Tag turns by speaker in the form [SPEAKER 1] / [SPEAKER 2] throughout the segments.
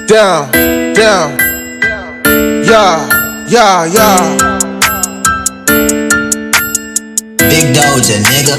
[SPEAKER 1] Down, down, yeah.
[SPEAKER 2] Big Doja, nigga.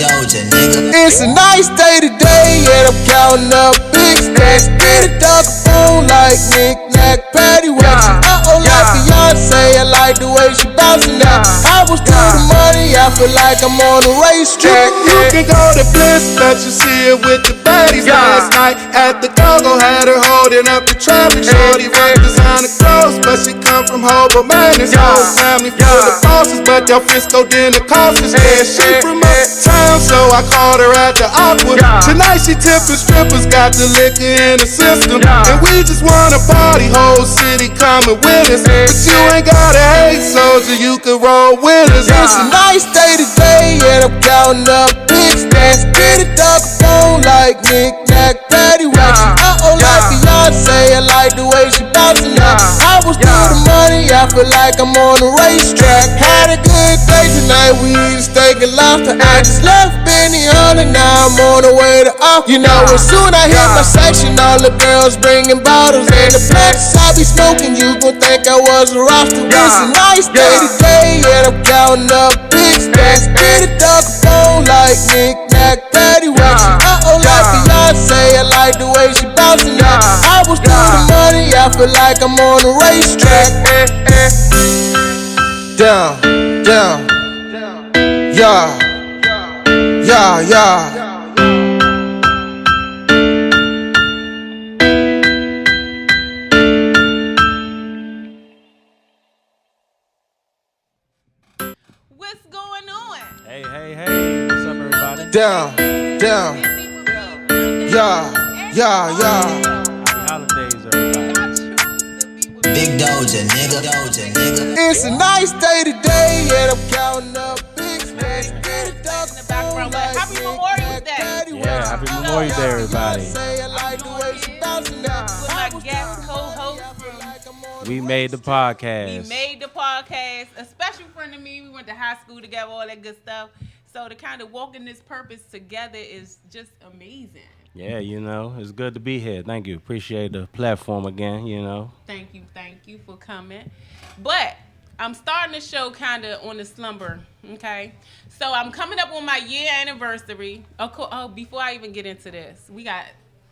[SPEAKER 1] It's a nice day today, and I'm counting up big stacks. Get a duck phone like knick-knack, paddywhack. Like Beyonce, I like the way she bouncing out. I was to the money, I feel like I'm on a racetrack.
[SPEAKER 3] You can go to Bliss, bet you see it with the baddies. Last night at the Congo, had her holding up the traffic. Shorty rock designer clothes, but she come from Hobo, man. This whole family full of bosses, but y'all Frisco dinner costs us. Yeah, she from uptown, so I called her at the Aqua. Tonight she tipping strippers, got the liquor in the system, and we just wanna party, whole city coming with us. But you ain't gotta hate, soldier, you can roll with us.
[SPEAKER 1] It's a nice day today, and I'm counting up big stacks. Get a duck phone like knick-knack, paddywhack. Like Beyonce, I like the way she bouncing out. I was to the money, I feel like I'm on a racetrack. Had a good day tonight, we eat steak and lobster. I just left Benny on and now I'm on the way to off. You know, as soon I hit my section, all the girls bringing bottles. And the plants I be smoking, you gon' think I was a roster. It's a nice day today, and I'm counting up big stacks. Get a duck phone like knick-knack, paddywhack. Like Beyonce, I like the way she bouncing out. I was to the money, I feel like I'm on a racetrack. Down, yeah.
[SPEAKER 4] What's going on?
[SPEAKER 5] Hey, what's up, everybody?
[SPEAKER 1] Down, yeah.
[SPEAKER 5] Happy holidays, everybody.
[SPEAKER 2] Big Doja, nigga.
[SPEAKER 1] It's a nice day today, and I'm counting up big stacks. Get a duck phone like
[SPEAKER 4] Happy Memorial Day.
[SPEAKER 5] Yeah, happy Memorial Day, everybody.
[SPEAKER 4] With my guest co-host from
[SPEAKER 5] We made the podcast.
[SPEAKER 4] a special friend of me. We went to high school together, all that good stuff. So to kind of walk in this purpose together is just amazing.
[SPEAKER 5] Yeah, it's good to be here. Thank you. Appreciate the platform again,
[SPEAKER 4] Thank you for coming. But I'm starting the show kind of on the slumber, okay? So I'm coming up on my year anniversary. Oh, before I even get into this, we got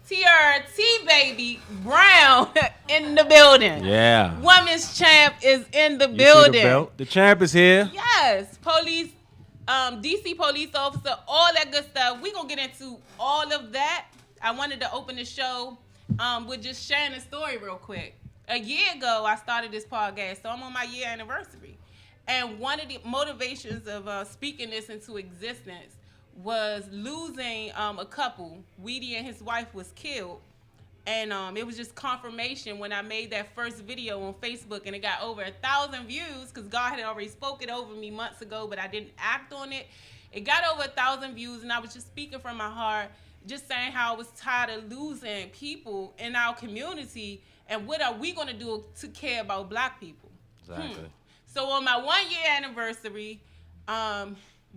[SPEAKER 4] TRT Baby Brown in the building.
[SPEAKER 5] Yeah.
[SPEAKER 4] Women's champ is in the
[SPEAKER 5] You
[SPEAKER 4] building.
[SPEAKER 5] see the belt? The champ is here.
[SPEAKER 4] Yes, police, DC police officer, all that good stuff. We're going to get into all of that. I wanted to open the show with just sharing a story real quick. A year ago, I started this podcast, so I'm on my year anniversary. And one of the motivations of speaking this into existence was losing a couple. Weedy and his wife was killed. And it was just confirmation when I made that first video on Facebook, and it got over 1,000 views because God had already spoken over me months ago, but I didn't act on it. It got over 1,000 views, and I was just speaking from my heart, just saying how I was tired of losing people in our community, and what are we going to do to care about black people?
[SPEAKER 5] Exactly.
[SPEAKER 4] So on my 1 year anniversary,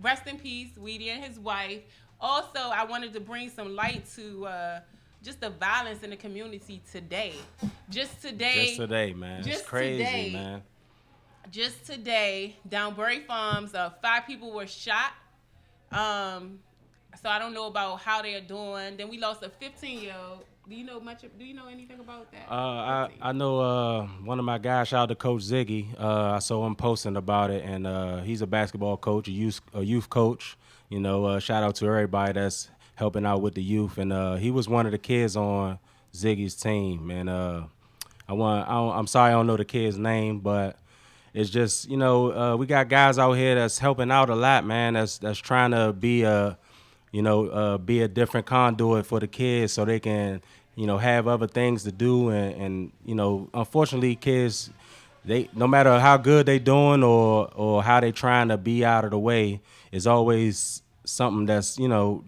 [SPEAKER 4] rest in peace, Weedy and his wife. Also, I wanted to bring some light to just the violence in the community today. Just today,
[SPEAKER 5] man. It's crazy, man.
[SPEAKER 4] Just today, down Bury Farms, 5 people were shot. So I don't know about how they are doing. Then we lost a 15-year-old. Do you know anything about that?
[SPEAKER 5] I know one of my guys, shout out to Coach Ziggy. I saw him posting about it, and he's a basketball coach, a youth coach. Shout out to everybody that's helping out with the youth, and he was one of the kids on Ziggy's team. And I'm sorry I don't know the kid's name, but it's just we got guys out here that's helping out a lot, man. That's trying to be be a different conduit for the kids so they can have other things to do, and unfortunately kids, they, no matter how good they doing or how they trying to be out of the way, is always something that's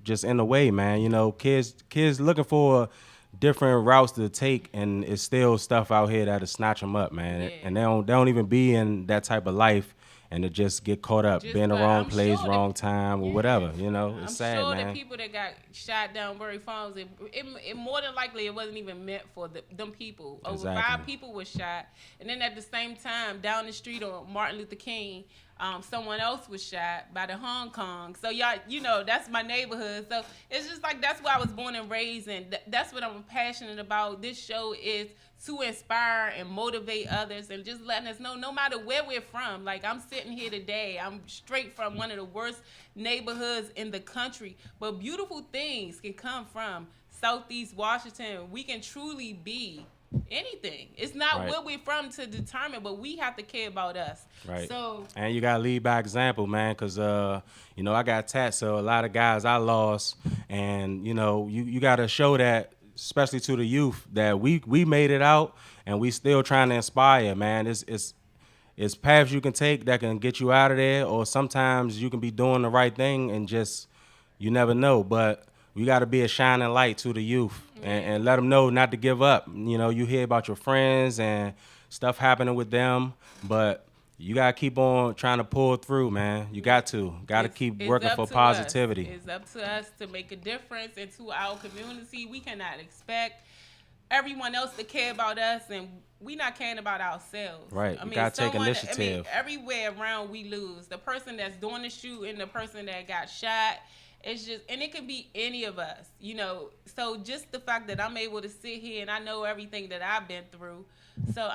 [SPEAKER 5] just in the way, man. Kids looking for different routes to take, and it's still stuff out here that'll snatch them up, man.
[SPEAKER 4] Yeah.
[SPEAKER 5] And they don't even be in that type of life, and to just get caught up,
[SPEAKER 4] Just
[SPEAKER 5] be in the
[SPEAKER 4] but
[SPEAKER 5] wrong
[SPEAKER 4] I'm
[SPEAKER 5] place,
[SPEAKER 4] sure
[SPEAKER 5] wrong time, or whatever. You know,
[SPEAKER 4] I'm
[SPEAKER 5] it's sad,
[SPEAKER 4] sure
[SPEAKER 5] man.
[SPEAKER 4] that people that got shot down Bury Farms, it more than likely it wasn't even meant for them people. Over
[SPEAKER 5] Exactly.
[SPEAKER 4] 5 people were shot, and then at the same time, down the street on Martin Luther King, someone else was shot by the Hong Kong. So y'all, you know, that's my neighborhood. So it's just like that's where I was born and raised, and that's what I'm passionate about. This show is to inspire and motivate others, and just letting us know, no matter where we're from. Like, I'm sitting here today, I'm straight from one of the worst neighborhoods in the country, but beautiful things can come from Southeast Washington. We can truly be anything. It's not
[SPEAKER 5] Right.
[SPEAKER 4] where we're from to determine, but we have to care about us.
[SPEAKER 5] Right.
[SPEAKER 4] So
[SPEAKER 5] And you gotta lead by example, man, because you know, I got tats, so a lot of guys I lost, and you know, you gotta show that, especially to the youth, that we made it out, and we still trying to inspire, man. It's paths you can take that can get you out of there, or sometimes you can be doing the right thing and just, you never know. But we got to be a shining light to the youth, and let them know not to give up. You know, you hear about your friends and stuff happening with them, but you got to keep on trying to pull through, man. You got to keep
[SPEAKER 4] it's
[SPEAKER 5] working
[SPEAKER 4] up
[SPEAKER 5] for
[SPEAKER 4] to
[SPEAKER 5] positivity.
[SPEAKER 4] us. It's up to us to make a difference into our community. We cannot expect everyone else to care about us, and we not caring about ourselves.
[SPEAKER 5] Right. You gotta take initiative.
[SPEAKER 4] Everywhere around we lose. The person that's doing the shooting, the person that got shot. It's just, and it can be any of us, you know. So just the fact that I'm able to sit here and I know everything that I've been through. So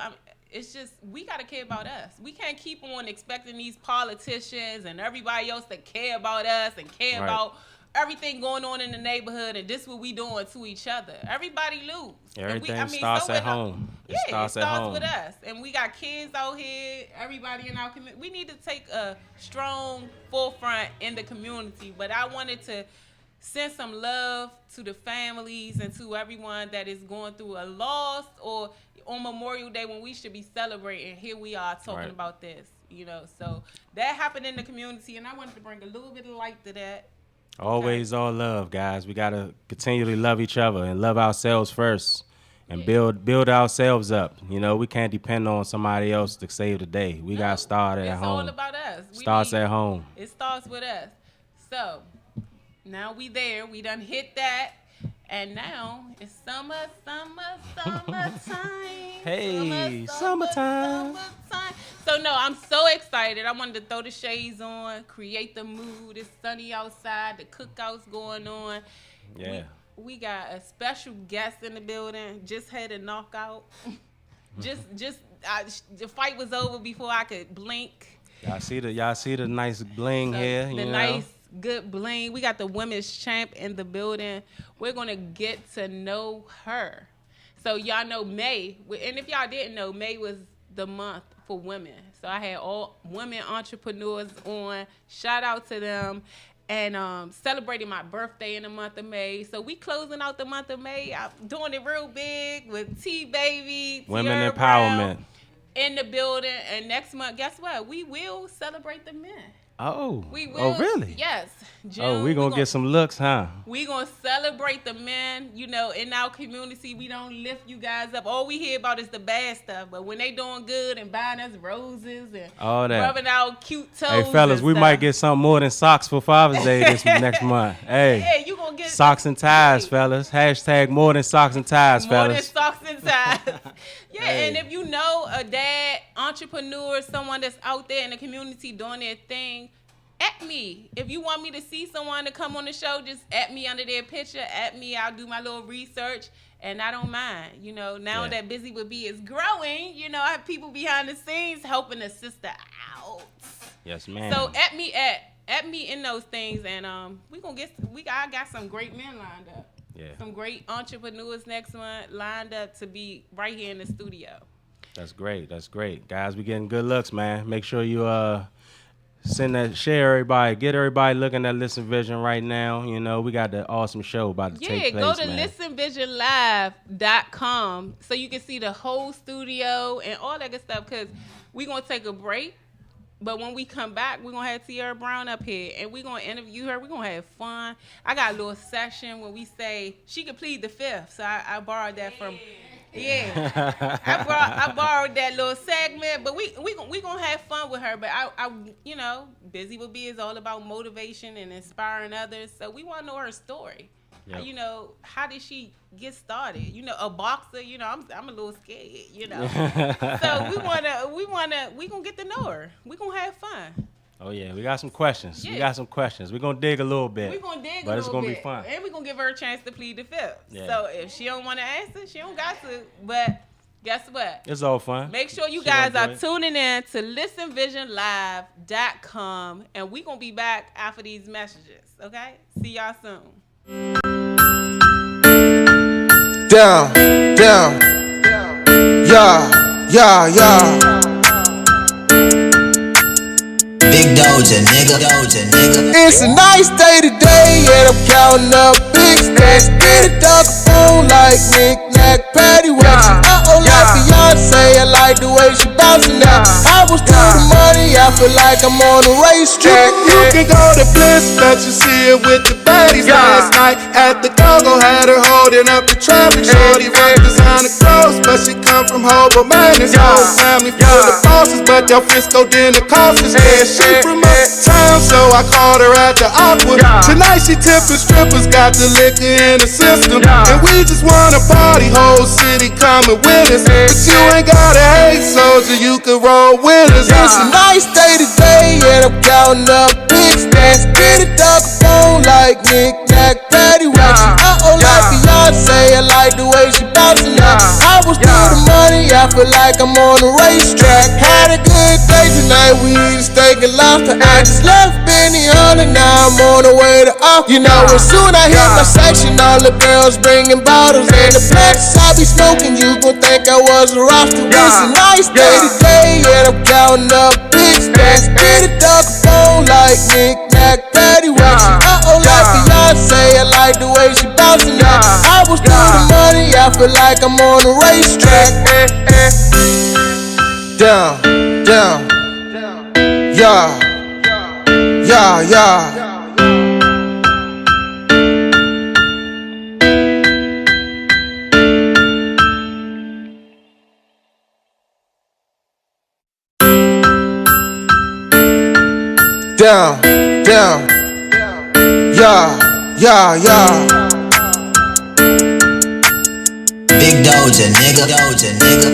[SPEAKER 4] it's just, we got to care about us. We can't keep on expecting these politicians and everybody else to care about us and care
[SPEAKER 5] Right.
[SPEAKER 4] about everything going on in the neighborhood, and this what we doing to each other. Everybody lose.
[SPEAKER 5] Everything starts at home.
[SPEAKER 4] It starts
[SPEAKER 5] at home.
[SPEAKER 4] with us. And we got kids out here, everybody in our community. We need to take a strong forefront in the community. But I wanted to send some love to the families and to everyone that is going through a loss, or on Memorial Day when we should be celebrating. Here we are talking
[SPEAKER 5] Right.
[SPEAKER 4] about this, you know. So that happened in the community, and I wanted to bring a little bit of light to that.
[SPEAKER 5] Always all love, guys. We gotta continually love each other and love ourselves first, and build ourselves up. You know, we can't depend on somebody else to save the day. We gotta start at home.
[SPEAKER 4] It's all about us.
[SPEAKER 5] Starts at home.
[SPEAKER 4] It starts with us. So now we there. We done hit that. And now it's summertime.
[SPEAKER 5] Hey, summertime.
[SPEAKER 4] So no, I'm so excited. I wanted to throw the shades on, create the mood. It's sunny outside. The cookout's going on.
[SPEAKER 5] Yeah.
[SPEAKER 4] We got a special guest in the building. Just had a knockout. The fight was over before I could blink.
[SPEAKER 5] Y'all see the nice bling here.
[SPEAKER 4] The
[SPEAKER 5] You know?
[SPEAKER 4] nice, good bling. We got the women's champ in the building. We're going to get to know her. So y'all know May. And if y'all didn't know, May was the month for women. So I had all women entrepreneurs on. Shout out to them. And celebrating my birthday in the month of May. So we closing out the month of May. I'm doing it real big with T-Baby,
[SPEAKER 5] Women
[SPEAKER 4] Tierra
[SPEAKER 5] empowerment.
[SPEAKER 4] Brown in the building. And next month, guess what? We will celebrate the men.
[SPEAKER 5] Oh.
[SPEAKER 4] We will.
[SPEAKER 5] Oh, really?
[SPEAKER 4] Yes. June,
[SPEAKER 5] Oh, we gonna get some looks, huh?
[SPEAKER 4] We gonna celebrate the men. You know, in our community, we don't lift you guys up. All we hear about is the bad stuff. But when they doing good and buying us roses and
[SPEAKER 5] All that.
[SPEAKER 4] rubbing out cute toes.
[SPEAKER 5] Hey, fellas,
[SPEAKER 4] and
[SPEAKER 5] we
[SPEAKER 4] stuff.
[SPEAKER 5] might get something more than socks for Father's Day this next month. Hey.
[SPEAKER 4] Yeah, you gonna get
[SPEAKER 5] Socks and ties,
[SPEAKER 4] Hey.
[SPEAKER 5] fellas. Hashtag more than socks and ties,
[SPEAKER 4] More than
[SPEAKER 5] fellas.
[SPEAKER 4] socks and ties. Yeah,
[SPEAKER 5] Hey.
[SPEAKER 4] and if you know a dad, entrepreneur, someone that's out there in the community doing their thing, at me. If you want me to see someone to come on the show, just at me under their picture. At me, I'll do my little research, and I don't mind. You know, now
[SPEAKER 5] Yeah.
[SPEAKER 4] that Buzy With B is growing, you know, I have people behind the scenes helping the sister out.
[SPEAKER 5] Yes, ma'am.
[SPEAKER 4] So at me in those things, and I got some great men lined up.
[SPEAKER 5] Yeah.
[SPEAKER 4] Some great entrepreneurs next month lined up to be right here in the studio.
[SPEAKER 5] That's great. That's great. Guys, we getting good looks, man. Make sure you share everybody, get everybody looking at Listen Vision right now. You know, we got the awesome show about to take place,
[SPEAKER 4] Go to
[SPEAKER 5] man.
[SPEAKER 4] listenvisionlive.com so you can see the whole studio and all that good stuff, because we're going to take a break. But when we come back, we're going to have Tierra Brown up here, and we're going to interview her. We're going to have fun. I got a little session where we say she could plead the fifth. So I borrowed that from Yeah, I borrowed that little segment, but we gonna have fun with her. But I Busy With B is all about motivation and inspiring others. So we want to know her story.
[SPEAKER 5] Yep.
[SPEAKER 4] How did she get started? A boxer. I'm a little scared. So we gonna get to know her. We gonna have fun.
[SPEAKER 5] Oh yeah, we got some questions.
[SPEAKER 4] Yeah.
[SPEAKER 5] We got some questions. We're gonna dig a little bit.
[SPEAKER 4] We're gonna dig
[SPEAKER 5] but
[SPEAKER 4] a
[SPEAKER 5] it's
[SPEAKER 4] little
[SPEAKER 5] gonna
[SPEAKER 4] bit.
[SPEAKER 5] be fun.
[SPEAKER 4] And we're gonna give her a chance to plead the fifth.
[SPEAKER 5] Yeah.
[SPEAKER 4] So if she don't want to answer, she don't got to. But guess what?
[SPEAKER 5] It's all fun.
[SPEAKER 4] Make sure you
[SPEAKER 5] She
[SPEAKER 4] guys
[SPEAKER 5] gonna
[SPEAKER 4] are
[SPEAKER 5] do it.
[SPEAKER 4] tuning in to listenvisionlive.com, and we're gonna be back after these messages. Okay? See y'all soon.
[SPEAKER 1] Down, down, yeah.
[SPEAKER 2] Big Doja, nigga.
[SPEAKER 1] It's a nice day today, and I'm counting up big stacks. Get it up phone like knick-knack, paddywhack. Like Beyonce, I like the way she bouncing out. I was to the money, I feel like I'm on a racetrack.
[SPEAKER 3] You can go to Bliss, bet you see it with the baddies. Last night at the Congo, had her holding up the traffic. Shorty rock designer clothes, but she come from Hobo, man. This whole family full of bosses, but your Frisco dinner cost us. Yeah, she from uptown, so I called her at the Aqua. Tonight she tipping strippers, got the liquor in the system, and we just wanna party. Whole city coming with us, but you ain't gotta hate, soldier. You can roll with us.
[SPEAKER 1] It's a nice day today, and I'm counting up big stacks. Get it up phone like knick-knack, paddywhack. Like Beyonce, I like the way she bouncing out. I was to the money, I feel like I'm on a racetrack. Had a good day tonight, we eat steak and lobster. I just left Benny now I'm on the way to up. As soon I hit my section, all the girls bringing bottles. And the blacks I be smoking, you gon' think I was a roster. It's a nice day today, and I'm counting up big stacks. Get it up phone like knick-knack, paddywhack. Like Beyonce, I like the way she bouncing out. I was to the money, I feel like I'm on a racetrack. Down, yeah. Down, yeah.
[SPEAKER 2] Big Doja, nigga.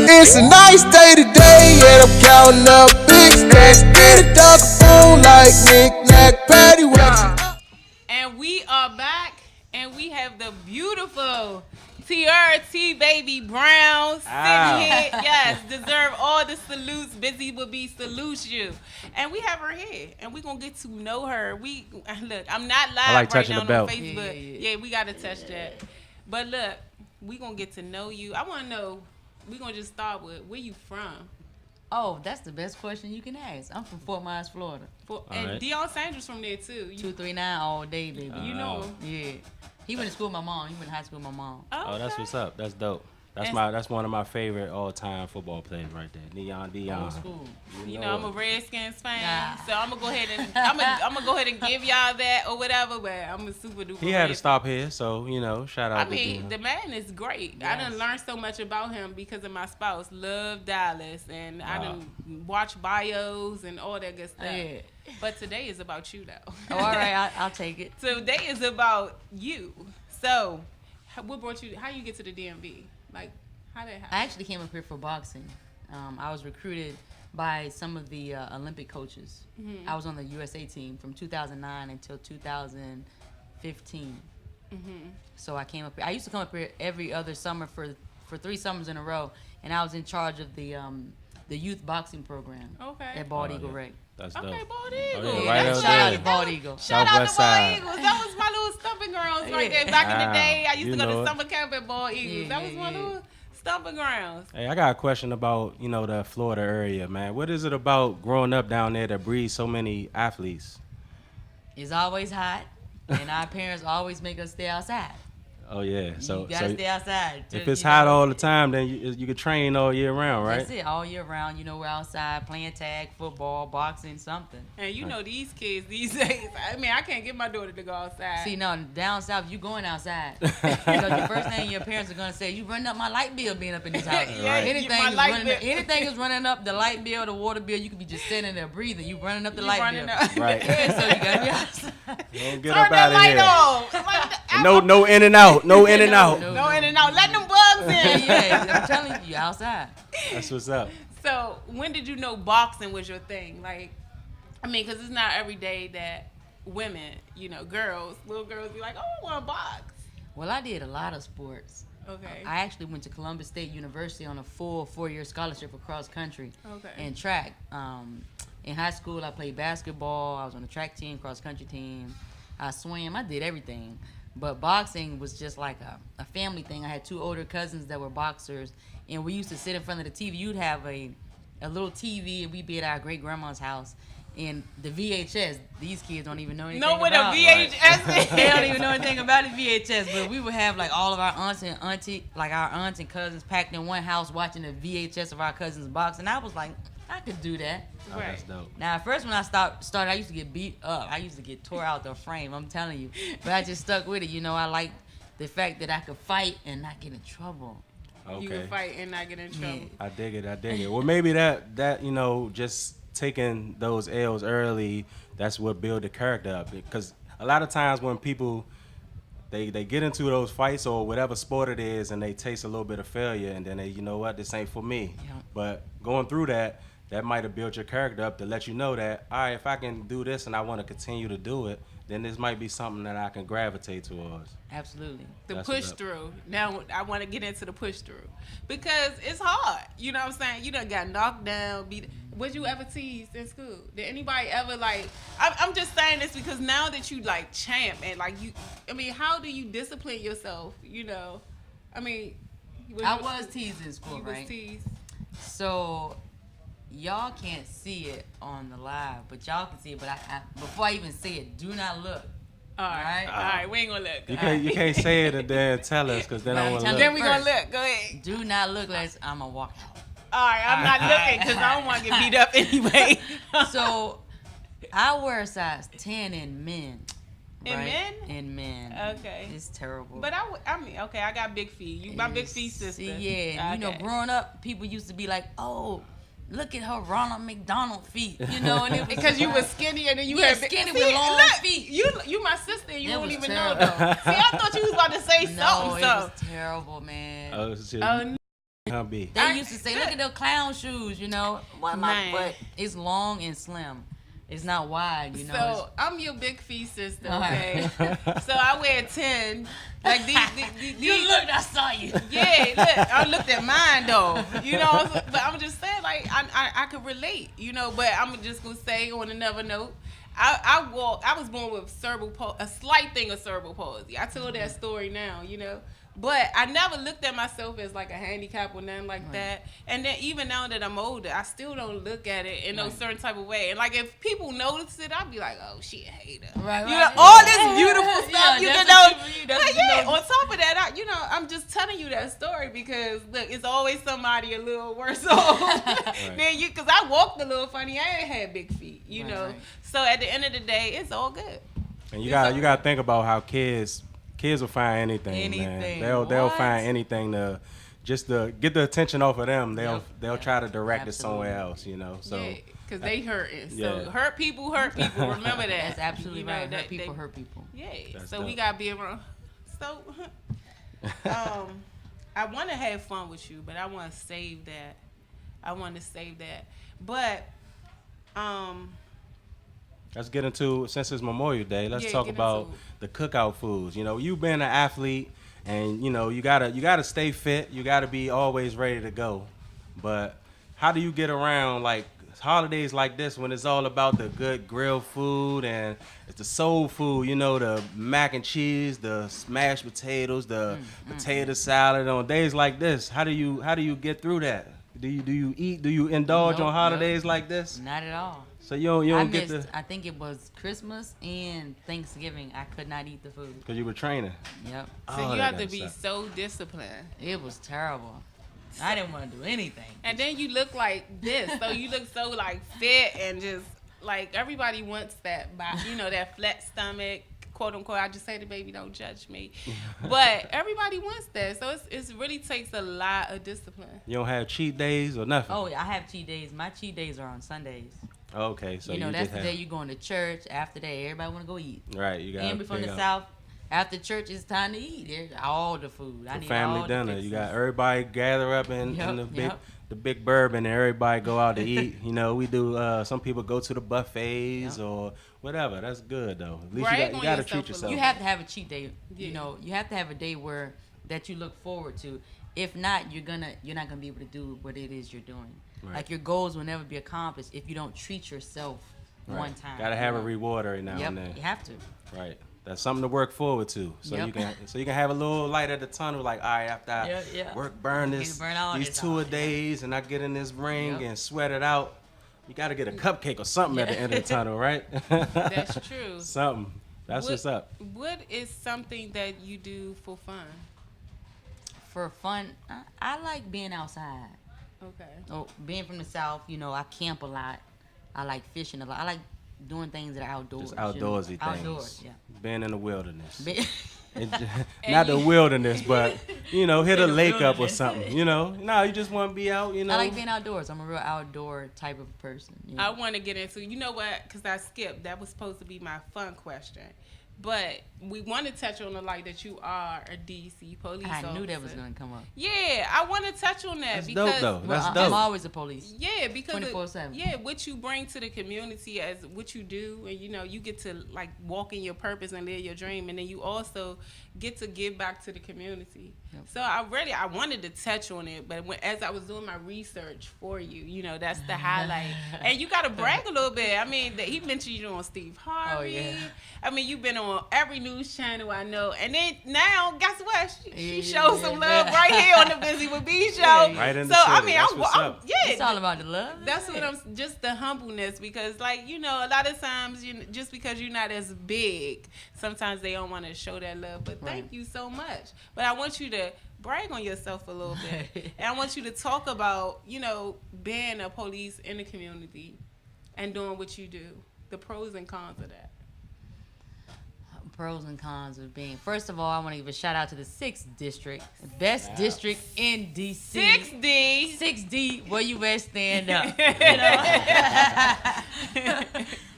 [SPEAKER 1] It's a nice day today, and I'm counting up big stacks. Get it up phone like knick-knack, paddywhack.
[SPEAKER 4] And we are back, and we have the beautiful TRT Baby Brown sitting here. Yes, deserve all the salutes. Busy With B salutes you. And we have her here, and we're going to get to know her. Look, I'm not live right now on Facebook. Yeah, we got to touch that. But look, we're going to get to know you. I want to know, we're going to just start with, where you from?
[SPEAKER 6] Oh, that's the best question you can ask. I'm from Fort Myers, Florida.
[SPEAKER 4] And Deion Sanders from there, too.
[SPEAKER 6] 239 all day, baby.
[SPEAKER 4] You know him.
[SPEAKER 6] Yeah. He went to school with my mom. He went to high school with my mom.
[SPEAKER 5] Oh, that's what's up. That's dope. That's one of my favorite all-time football players right there. Deion.
[SPEAKER 6] Old school.
[SPEAKER 4] I'm a Redskins fan, so I'm gonna go ahead and give y'all that or whatever. But I'm a super duper.
[SPEAKER 5] He had to stop here, so shout out.
[SPEAKER 4] I mean, the man is great. Yes. I done learned so much about him because of my spouse. Love Dallas, and I done watch bios and all that good stuff. Yeah. But today is about you, though.
[SPEAKER 6] Oh, all right, I'll take it.
[SPEAKER 4] Today is about you. So, what brought you? How you get to the DMV? Like, how did it happen?
[SPEAKER 6] I actually came up here for boxing. I was recruited by some of the Olympic coaches. Mm-hmm. I was on the USA team from 2009 until 2015. Mm-hmm. So I came up here. I used to come up here every other summer for 3 summers in a row, and I was in charge of the youth boxing program at Bald Eagle Rec.
[SPEAKER 5] That's dope.
[SPEAKER 4] Okay, Bald Eagle.
[SPEAKER 5] Oh, yeah, right
[SPEAKER 6] shout out to Bald Eagle.
[SPEAKER 4] Shout out to Bald Eagles. That was my little stumping grounds right there. Back in the day, I used to go to summer camp at Bald Eagles. That was my little stomping grounds.
[SPEAKER 5] Hey, I got a question about, the Florida area, man. What is it about growing up down there that breeds so many athletes?
[SPEAKER 6] It's always hot, and our parents always make us stay outside.
[SPEAKER 5] Oh yeah. So
[SPEAKER 6] You gotta stay outside.
[SPEAKER 5] If it's hot all the time, then you can train all year round, right?
[SPEAKER 6] That's it, all year round. You know, we're outside playing tag, football, boxing, something.
[SPEAKER 4] And you know these kids these days. I mean, I can't get my daughter to go outside.
[SPEAKER 6] See, no, down south, you going outside. Because the first thing your parents are gonna say, you running up my light bill being up in this house.
[SPEAKER 4] Yeah,
[SPEAKER 6] Anything is running up, the light bill, the water bill, you could be just sitting there breathing. You running up the light bill.
[SPEAKER 5] Right.
[SPEAKER 6] So you gotta be outside.
[SPEAKER 5] Don't get
[SPEAKER 4] Turn
[SPEAKER 5] up
[SPEAKER 4] that
[SPEAKER 5] out
[SPEAKER 4] light
[SPEAKER 5] of here.
[SPEAKER 4] off.
[SPEAKER 5] No in and out. No in and out.
[SPEAKER 4] No in and out. Let them bugs in.
[SPEAKER 6] Yeah, I'm telling you, outside.
[SPEAKER 5] That's what's up.
[SPEAKER 4] So when did you know boxing was your thing? Like, I mean, because it's not every day that women, you know, little girls be like, oh, I want to box.
[SPEAKER 6] Well, I did a lot of sports.
[SPEAKER 4] Okay.
[SPEAKER 6] I actually went to Columbus State University on a full 4-year scholarship across country and track. In high school, I played basketball. I was on the track team, cross country team. I swam. I did everything. But boxing was just like a family thing. I had 2 older cousins that were boxers, and we used to sit in front of the TV. You'd have a little TV, and we'd be at our great grandma's house. And the VHS, these kids don't even know anything about.
[SPEAKER 4] Know what a VHS is?
[SPEAKER 6] They don't even know anything about the VHS. But we would have like all of our aunts and cousins packed in one house watching the VHS of our cousins box. And I was like, I could do that.
[SPEAKER 5] Oh, that's dope.
[SPEAKER 6] Now, at first when I started, I used to get beat up. I used to get tore out the frame, I'm telling you. But I just stuck with it. You know, I liked the fact that I could fight and not get in trouble.
[SPEAKER 5] Okay.
[SPEAKER 4] You can fight and not get in trouble.
[SPEAKER 6] Yeah.
[SPEAKER 5] I dig it. Well, maybe that you know, just taking those L's early, that's what build the character up. Because a lot of times when people they get into those fights or whatever sport it is, and they taste a little bit of failure, and then they, you know what, this ain't for me.
[SPEAKER 6] Yeah.
[SPEAKER 5] But going through that might have built your character up to let you know that, all right, if I can do this and I want to continue to do it, then this might be something that I can gravitate towards.
[SPEAKER 6] Absolutely.
[SPEAKER 4] The
[SPEAKER 5] That's
[SPEAKER 4] push
[SPEAKER 5] what's up.
[SPEAKER 4] through. Now I want to get into the push through because it's hard. You know what I'm saying? You done got knocked down, beat. Was you ever teased in school? Did anybody ever like? I'm just saying this because now that you like champ and like you, I mean, how do you discipline yourself? You know, I mean,
[SPEAKER 6] I was teased in school,
[SPEAKER 4] you
[SPEAKER 6] right?
[SPEAKER 4] was teased.
[SPEAKER 6] So y'all can't see it on the live, but y'all can see it. But I before I even say it, do not look.
[SPEAKER 4] All right, we ain't gonna look.
[SPEAKER 5] You can't say it and then tell us, because then I want to look.
[SPEAKER 4] Then we gonna look. Go ahead.
[SPEAKER 6] Do not look like I'm gonna walk out.
[SPEAKER 4] All right, I'm not looking because I don't want to get beat up anyway.
[SPEAKER 6] So I wear a size 10 in men.
[SPEAKER 4] In
[SPEAKER 6] right?
[SPEAKER 4] men?
[SPEAKER 6] In men.
[SPEAKER 4] Okay.
[SPEAKER 6] It's terrible.
[SPEAKER 4] But I mean, okay, I got big feet. You my big feet sister.
[SPEAKER 6] See, yeah. You know, growing up, people used to be like, oh, look at her Ronald McDonald feet. You know, and it was
[SPEAKER 4] because you was skinny and then you had
[SPEAKER 6] skinny
[SPEAKER 4] see,
[SPEAKER 6] with long
[SPEAKER 4] look,
[SPEAKER 6] feet.
[SPEAKER 4] You my sister and you
[SPEAKER 6] That
[SPEAKER 4] don't
[SPEAKER 6] was
[SPEAKER 4] even
[SPEAKER 6] terrible.
[SPEAKER 4] know though. See, I thought you was about to say
[SPEAKER 6] No,
[SPEAKER 4] something.
[SPEAKER 6] it
[SPEAKER 4] So.
[SPEAKER 6] was terrible, man.
[SPEAKER 5] Oh, shit.
[SPEAKER 6] They used to say, look at those clown shoes, you know. What my butt is long and slim. It's not wide, you know.
[SPEAKER 4] So I'm your big feet sister,
[SPEAKER 6] All
[SPEAKER 4] okay?
[SPEAKER 6] right.
[SPEAKER 4] So I wear 10. Like these
[SPEAKER 6] You looked, I saw you.
[SPEAKER 4] Yeah, look, I looked at mine though. You know, but I'm just saying, like, I could relate, you know, but I'm just gonna say on another note, I was born with a slight thing of cerebral palsy. I told that story now, you know. But I never looked at myself as like a handicap or nothing like that. And then even now that I'm older, I still don't look at it in no certain type of way. And like if people notice it, I'll be like, oh, she a hater.
[SPEAKER 6] Right.
[SPEAKER 4] You know, all this beautiful stuff, you
[SPEAKER 6] that's
[SPEAKER 4] know.
[SPEAKER 6] what you- that's
[SPEAKER 4] Like,
[SPEAKER 6] what you
[SPEAKER 4] yeah,
[SPEAKER 6] know.
[SPEAKER 4] on top of that, I'm just telling you that story because look, it's always somebody a little worse off than you. Because I walked a little funny. I ain't had big feet, you know.
[SPEAKER 6] Right.
[SPEAKER 4] So at the end of the day, it's all good.
[SPEAKER 5] And you got to think about how kids will find anything, man. They'll find anything to get the attention off of them. They'll try to direct it somewhere else, you know. So
[SPEAKER 4] yeah, because they hurting. So
[SPEAKER 5] Yeah.
[SPEAKER 4] hurt people. Remember that.
[SPEAKER 6] That's absolutely
[SPEAKER 4] You know,
[SPEAKER 6] right.
[SPEAKER 4] that
[SPEAKER 6] Hurt people
[SPEAKER 4] they-
[SPEAKER 6] hurt people.
[SPEAKER 4] Yeah.
[SPEAKER 5] That's
[SPEAKER 4] So
[SPEAKER 5] dope.
[SPEAKER 4] we gotta be around. So I want to have fun with you, but I want to save that. But
[SPEAKER 5] let's get into, since it's Memorial Day, let's
[SPEAKER 4] Yeah,
[SPEAKER 5] talk
[SPEAKER 4] get
[SPEAKER 5] about
[SPEAKER 4] into
[SPEAKER 5] the cookout foods. You know, you being an athlete, and you know you gotta stay fit. You gotta be always ready to go. But how do you get around like holidays like this when it's all about the good grilled food and it's the soul food? You know, the mac and cheese, the mashed potatoes, the potato salad. On days like this, how do you get through that? Do you eat? Do you indulge
[SPEAKER 6] Nope,
[SPEAKER 5] on holidays like this?
[SPEAKER 6] Not at all.
[SPEAKER 5] So you don't
[SPEAKER 6] I
[SPEAKER 5] get
[SPEAKER 6] missed,
[SPEAKER 5] the
[SPEAKER 6] I think it was Christmas and Thanksgiving. I could not eat the food.
[SPEAKER 5] because you were training.
[SPEAKER 6] Yep.
[SPEAKER 4] So
[SPEAKER 5] Oh,
[SPEAKER 4] you
[SPEAKER 5] that
[SPEAKER 4] have to
[SPEAKER 5] gotta
[SPEAKER 4] be
[SPEAKER 5] suck.
[SPEAKER 4] so disciplined.
[SPEAKER 6] It was terrible. I didn't want to do anything.
[SPEAKER 4] And then you look like this. So you look so like fit and just like everybody wants that that flat stomach, quote unquote. I just say to baby, don't judge me. But everybody wants that. So it really takes a lot of discipline.
[SPEAKER 5] You don't have cheat days or nothing.
[SPEAKER 6] Oh, I have cheat days. My cheat days are on Sundays.
[SPEAKER 5] Okay, so
[SPEAKER 6] that's
[SPEAKER 5] just
[SPEAKER 6] the
[SPEAKER 5] have,
[SPEAKER 6] day you going to church. After that, everybody want to go eat.
[SPEAKER 5] right. You got
[SPEAKER 6] And we from the South. After church, it's time to eat. There's all the food. I need
[SPEAKER 5] family
[SPEAKER 6] all
[SPEAKER 5] dinner.
[SPEAKER 6] The
[SPEAKER 5] You got everybody gather up in the big bourbon, and everybody go out to eat. We do. Some people go to the buffets or whatever. That's good though. At least
[SPEAKER 4] Brag
[SPEAKER 5] you
[SPEAKER 4] on
[SPEAKER 5] got to
[SPEAKER 4] yourself
[SPEAKER 5] treat
[SPEAKER 4] a
[SPEAKER 5] yourself.
[SPEAKER 6] You have to have a cheat day.
[SPEAKER 4] Yeah.
[SPEAKER 6] You have to have a day that you look forward to. If not, you're not gonna be able to do what it is you're doing.
[SPEAKER 5] Right.
[SPEAKER 6] Like your goals will never be accomplished if you don't treat yourself one time.
[SPEAKER 5] Got to have a reward every now and then.
[SPEAKER 6] You have to.
[SPEAKER 5] Right. That's something to work forward to. So you can have a little light at the tunnel. Like, all right, after I burn
[SPEAKER 6] these
[SPEAKER 5] these days, and I get in this ring
[SPEAKER 6] Yep.
[SPEAKER 5] and sweat it out. You got to get a cupcake or something at the end of the tunnel, right?
[SPEAKER 4] That's true.
[SPEAKER 5] Something. That's what's up.
[SPEAKER 4] What is something that you do for fun?
[SPEAKER 6] For fun, I like being outside.
[SPEAKER 4] Okay.
[SPEAKER 6] Oh, being from the South, I camp a lot. I like fishing a lot. I like doing things that are outdoors.
[SPEAKER 5] Just outdoorsy things.
[SPEAKER 6] Outdoors, yeah.
[SPEAKER 5] Being in the wilderness.
[SPEAKER 6] Be-
[SPEAKER 5] Not the wilderness, but hit a
[SPEAKER 6] the
[SPEAKER 5] lake up or
[SPEAKER 6] wilderness.
[SPEAKER 5] something. No, you just want to be out.
[SPEAKER 6] I like being outdoors. I'm a real outdoor type of person.
[SPEAKER 4] I want to get into, you know what, because I skipped. That was supposed to be my fun question. But we want to touch on the light that you are a DC police officer.
[SPEAKER 6] I knew that was going to come up.
[SPEAKER 4] Yeah, I want to touch on that
[SPEAKER 5] That's
[SPEAKER 4] because
[SPEAKER 5] dope, though. That's
[SPEAKER 6] I'm
[SPEAKER 5] dope.
[SPEAKER 6] always a police.
[SPEAKER 4] yeah, because
[SPEAKER 6] 24/7.
[SPEAKER 4] Yeah, what you bring to the community as what you do, and you get to like walk in your purpose and live your dream, and then you also get to give back to the community.
[SPEAKER 6] Yep.
[SPEAKER 4] So I wanted to touch on it, but as I was doing my research for you, that's the highlight. And you got to brag a little bit. I mean, he mentioned you on Steve Harvey.
[SPEAKER 6] yeah.
[SPEAKER 4] I mean, you've been on every news channel I know. And then now, guess what? She showed some love right here on the Buzy With B show.
[SPEAKER 5] Right in the
[SPEAKER 4] so, I
[SPEAKER 5] city.
[SPEAKER 4] mean,
[SPEAKER 5] That's what's up.
[SPEAKER 6] It's all about the love.
[SPEAKER 4] That's what I'm, just the humbleness, because a lot of times, just because you're not as big, sometimes they don't want to show that love. But thank you so much. But I want you to brag on yourself a little bit. And I want you to talk about, being a police in the community and doing what you do, the pros and cons of that.
[SPEAKER 6] Pros and cons of being. First of all, I want to give a shout out to the 6th district, best district in DC.
[SPEAKER 4] 6D.
[SPEAKER 6] 6D, where you at, stand up.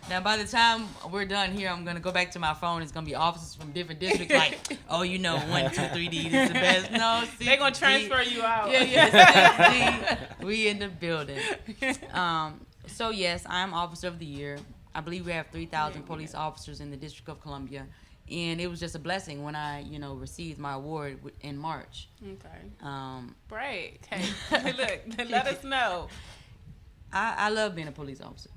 [SPEAKER 6] Now, by the time we're done here, I'm gonna go back to my phone. It's gonna be officers from different districts, like, 1, 2, 3D is the best. No, 6D.
[SPEAKER 4] They're gonna transfer you out.
[SPEAKER 6] Yeah, 6D. We in the building. So yes, I'm Officer of the Year. I believe we have 3,000 police officers in the District of Columbia. And it was just a blessing when I, received my award in March.
[SPEAKER 4] Okay. Brag. Hey, look, let us know.
[SPEAKER 6] I love being a police officer.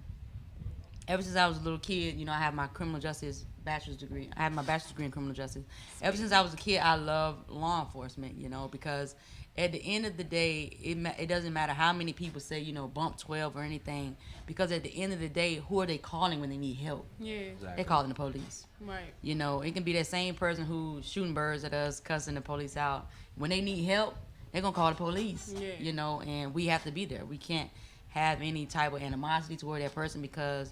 [SPEAKER 6] Ever since I was a little kid, I have my criminal justice bachelor's degree. I have my bachelor's degree in criminal justice. Ever since I was a kid, I loved law enforcement, because at the end of the day, it doesn't matter how many people say, bump 12 or anything, because at the end of the day, who are they calling when they need help?
[SPEAKER 4] Yeah.
[SPEAKER 5] Exactly.
[SPEAKER 6] They're calling the police.
[SPEAKER 4] Right.
[SPEAKER 6] It can be that same person who's shooting birds at us, cussing the police out. When they need help, they're going to call the police, and we have to be there. We can't have any type of animosity toward that person, because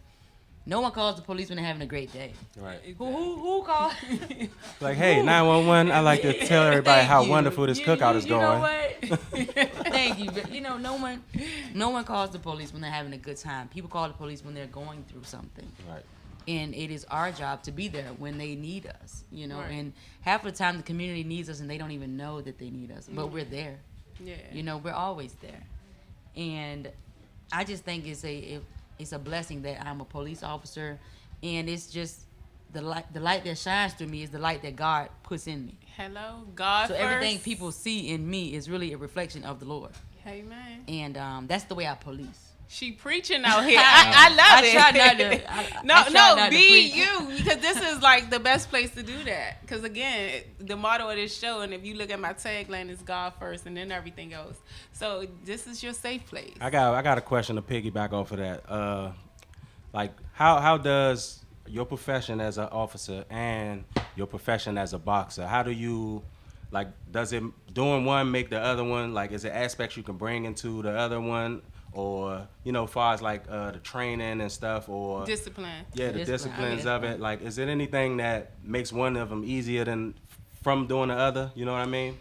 [SPEAKER 6] no one calls the police when they're having a great day.
[SPEAKER 5] Right.
[SPEAKER 6] Who calls?
[SPEAKER 5] Like, hey, 911, I like to tell everybody how wonderful this cookout is going.
[SPEAKER 6] You know what? Thank you. But, no one calls the police when they're having a good time. People call the police when they're going through something.
[SPEAKER 5] Right.
[SPEAKER 6] And it is our job to be there when they need us,
[SPEAKER 4] Right.
[SPEAKER 6] And half of the time the community needs us and they don't even know that they need us, but we're there.
[SPEAKER 4] Yeah.
[SPEAKER 6] We're always there. And I just think it's a blessing that I'm a police officer, and it's just the light that shines through me is the light that God puts in me.
[SPEAKER 4] Hello, God
[SPEAKER 6] So
[SPEAKER 4] first.
[SPEAKER 6] everything people see in me is really a reflection of the Lord.
[SPEAKER 4] Amen.
[SPEAKER 6] And that's the way I police.
[SPEAKER 4] She preaching out here. I love it.
[SPEAKER 6] I try not to. I try
[SPEAKER 4] No,
[SPEAKER 6] not to
[SPEAKER 4] be
[SPEAKER 6] preach.
[SPEAKER 4] you, because this is like the best place to do that. Because again, the motto of this show, and if you look at my tagline, is God first, and then everything else. So this is your safe place.
[SPEAKER 5] I got a question to piggyback off of that. like how does your profession as an officer and your profession as a boxer, how do you, like, does it doing one make the other one, like, is it aspects you can bring into the other one, or, you know, as far as like the training and stuff, or
[SPEAKER 4] Discipline.
[SPEAKER 5] yeah, the
[SPEAKER 6] Discipline.
[SPEAKER 5] disciplines of it, like, is it anything that makes one of them easier than from doing the other, you know what I mean?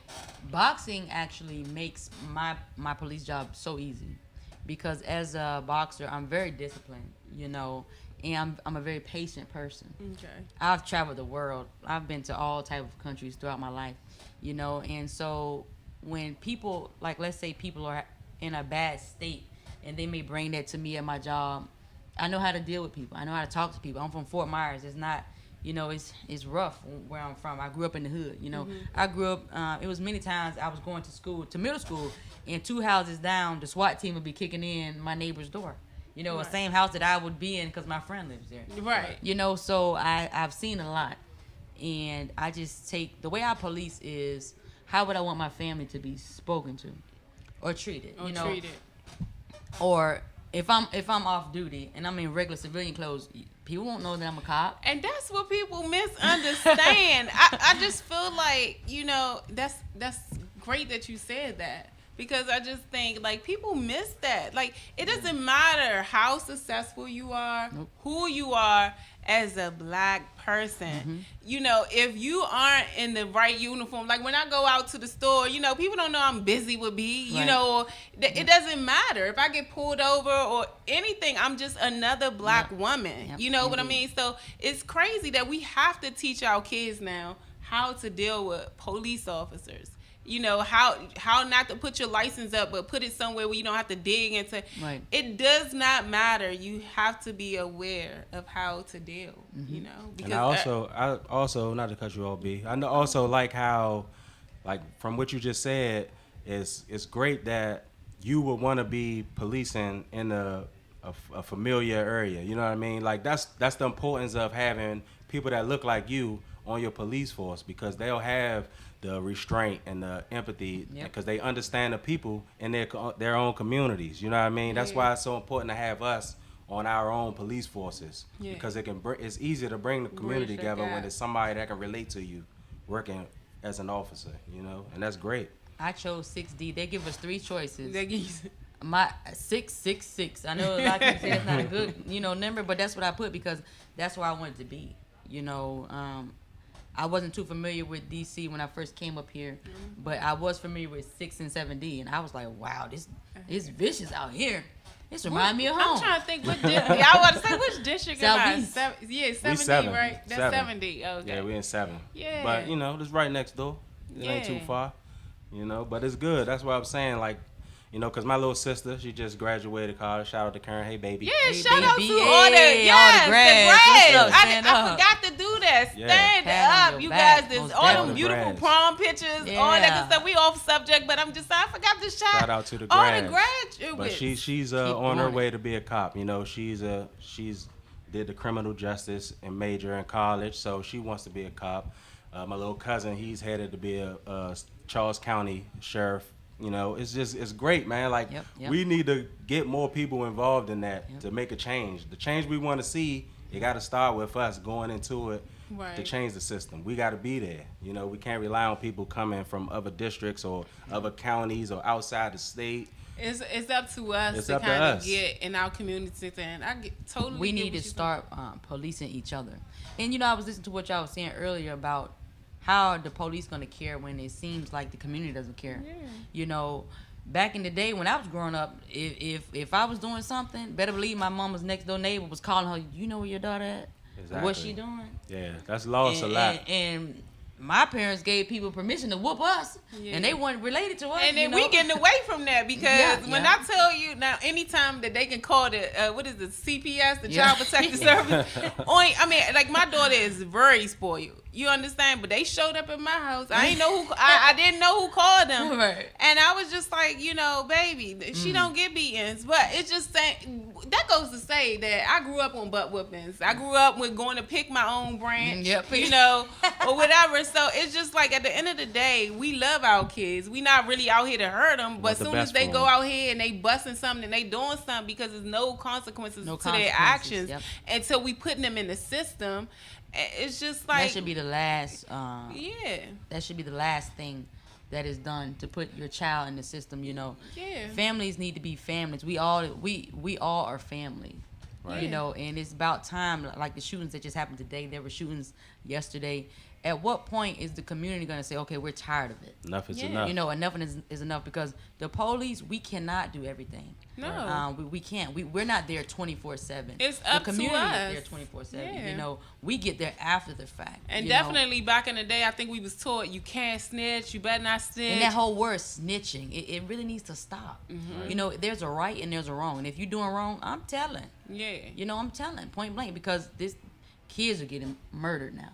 [SPEAKER 6] Boxing actually makes my police job so easy, because as a boxer, I'm very disciplined, you know, and I'm a very patient person.
[SPEAKER 4] Okay.
[SPEAKER 6] I've traveled the world. I've been to all type of countries throughout my life, you know, and so when people, like, let's say people are in a bad state and they may bring that to me at my job, I know how to deal with people. I know how to talk to people. I'm from Fort Myers. It's not, you know, it's rough where I'm from. I grew up in the hood, you know. I grew up, it was many times I was going to school, to middle school, and 2 houses down, the SWAT team would be kicking in my neighbor's door. You know,
[SPEAKER 4] Right.
[SPEAKER 6] the same house that I would be in because my friend lives there.
[SPEAKER 4] Right.
[SPEAKER 6] You know, so I've seen a lot. And I just take, the way I police is, how would I want my family to be spoken to or treated?
[SPEAKER 4] Or
[SPEAKER 6] you know,
[SPEAKER 4] treated.
[SPEAKER 6] or if I'm off duty and I'm in regular civilian clothes, people won't know that I'm a cop.
[SPEAKER 4] And that's what people misunderstand. I just feel like, you know, that's great that you said that, because I just think, like, people miss that. Like, it doesn't matter how successful you are, who you are as a black person. You know, if you aren't in the right uniform, like when I go out to the store, you know, people don't know I'm busy with B, you
[SPEAKER 6] Right.
[SPEAKER 4] know, it doesn't matter. If I get pulled over or anything, I'm just another black woman.
[SPEAKER 6] Yep.
[SPEAKER 4] You know what I mean? So it's crazy that we have to teach our kids now how to deal with police officers. You know, how not to put your license up, but put it somewhere where you don't have to dig into.
[SPEAKER 6] Right.
[SPEAKER 4] It does not matter. You have to be aware of how to deal, you know. Because
[SPEAKER 5] And I also, not to cut you off, B, I know also like how, like, from what you just said, it's great that you would want to be policing in a familiar area. You know what I mean? Like, that's the importance of having people that look like you on your police force, because they'll have the restraint and the empathy, because they understand the people in their own communities. You know what I mean? That's why it's so important to have us on our own police forces, because it's easier to bring the community
[SPEAKER 4] Bridge that
[SPEAKER 5] together when
[SPEAKER 4] gap.
[SPEAKER 5] it's somebody that can relate to you working as an officer, you know, and that's great.
[SPEAKER 6] I chose 6D. They give us 3 choices.
[SPEAKER 4] they get-
[SPEAKER 6] My 666. I know a lot of people say that's not a good, you know, number, but that's what I put because that's where I wanted to be. You know, I wasn't too familiar with DC when I first came up here, but I was familiar with 6 and 7D, and I was like, wow, this vicious out here. This remind me of home.
[SPEAKER 4] I'm trying to think what district. I want to say which district am I?
[SPEAKER 6] Southeast.
[SPEAKER 4] 70,
[SPEAKER 5] seven.
[SPEAKER 4] right? That's
[SPEAKER 5] 7.
[SPEAKER 4] 70. Okay.
[SPEAKER 5] Yeah, we in 7.
[SPEAKER 4] Yeah.
[SPEAKER 5] But, you know, it's right next door. It ain't too
[SPEAKER 4] Yeah.
[SPEAKER 5] far, you know, but it's good. That's what I'm saying, like, you know, because my little sister, she just graduated college. Shout out to Karen. Hey, baby.
[SPEAKER 4] Yeah,
[SPEAKER 6] Hey,
[SPEAKER 4] shout out to
[SPEAKER 6] baby.
[SPEAKER 4] all the,
[SPEAKER 6] Hey,
[SPEAKER 4] yes,
[SPEAKER 6] all the grads. What's up? Stand
[SPEAKER 4] I
[SPEAKER 6] up.
[SPEAKER 4] forgot to do that.
[SPEAKER 5] Yeah.
[SPEAKER 4] Stand
[SPEAKER 6] Pat on
[SPEAKER 4] up,
[SPEAKER 6] your
[SPEAKER 4] you
[SPEAKER 6] back,
[SPEAKER 4] guys. There's
[SPEAKER 6] most
[SPEAKER 4] all
[SPEAKER 6] definitely.
[SPEAKER 4] them beautiful
[SPEAKER 5] Grads.
[SPEAKER 4] prom pictures, all that
[SPEAKER 6] Yeah.
[SPEAKER 4] good stuff. We off subject, but I'm just, I forgot to
[SPEAKER 5] Shout out to the
[SPEAKER 4] all
[SPEAKER 5] grads.
[SPEAKER 4] the graduates.
[SPEAKER 5] But she's on
[SPEAKER 6] going.
[SPEAKER 5] her way to be a cop. You know, she's did the criminal justice and major in college, so she wants to be a cop. My little cousin, he's headed to be a Charles County sheriff. You know, it's great, man. Like,
[SPEAKER 6] Yep.
[SPEAKER 5] we need to get more people involved in that to make a change. The change we want to see, it got to start with us going into it to
[SPEAKER 4] Right.
[SPEAKER 5] change the system. We got to be there. You know, we can't rely on people coming from other districts or other counties or outside the state.
[SPEAKER 4] It's up to us
[SPEAKER 5] It's
[SPEAKER 4] to
[SPEAKER 5] up to
[SPEAKER 4] kind of
[SPEAKER 5] us.
[SPEAKER 4] get in our communities, and I totally.
[SPEAKER 6] We
[SPEAKER 4] get
[SPEAKER 6] need
[SPEAKER 4] what
[SPEAKER 6] to
[SPEAKER 4] you're
[SPEAKER 6] start policing each other. And, you know, I was listening to what y'all was saying earlier about how are the police going to care when it seems like the community doesn't care.
[SPEAKER 4] Yeah.
[SPEAKER 6] You know, back in the day when I was growing up, if I was doing something, better believe my mama's next door neighbor was calling her, you know where your daughter at? What's she doing?
[SPEAKER 5] Yeah, that's lost a lot.
[SPEAKER 6] And my parents gave people permission to whoop us,
[SPEAKER 4] Yeah.
[SPEAKER 6] and they weren't related to us.
[SPEAKER 4] And then
[SPEAKER 6] you know?
[SPEAKER 4] we getting away from that because
[SPEAKER 6] Yeah,
[SPEAKER 4] when
[SPEAKER 6] yeah.
[SPEAKER 4] I tell you now, anytime that they can call the what is the CPS, the
[SPEAKER 6] Yeah.
[SPEAKER 4] Child Protective Service. I mean, like my daughter is very spoiled. You understand? But they showed up at my house. I ain't know who. I didn't know who called them.
[SPEAKER 6] Right.
[SPEAKER 4] And I was just like, baby, she don't get beatings. But it's just saying that goes to say that I grew up on butt whoopings. I grew up with going to pick my own branch.
[SPEAKER 6] Yep.
[SPEAKER 4] Or whatever. So it's just like at the end of the day, we love our kids. We not really out here to hurt them. But as soon as they go out here and they busting something and they doing something because there's no consequences to their actions until we putting them in the system. It's just like
[SPEAKER 6] that should be the last.
[SPEAKER 4] Yeah.
[SPEAKER 6] That should be the last thing that is done to put your child in the system. Yeah. Families need to be families. We all are family. Right. And it's about time. Like the shootings that just happened today. There were shootings yesterday. At what point is the community going to say, okay, we're tired of it?
[SPEAKER 5] Enough is enough.
[SPEAKER 6] Enough is enough because the police, we cannot do everything.
[SPEAKER 4] No.
[SPEAKER 6] We can't. We're not there 24/7.
[SPEAKER 4] It's up to us. The community
[SPEAKER 6] is there 24/7. Yeah. We get there after the fact.
[SPEAKER 4] And definitely back in the day, I think we was taught you can't snitch, you better not snitch.
[SPEAKER 6] And that whole word snitching, it really needs to stop. Mm-hmm. There's a right and there's a wrong. And if you're doing wrong, I'm telling.
[SPEAKER 4] Yeah.
[SPEAKER 6] I'm telling, point blank, because kids are getting murdered now.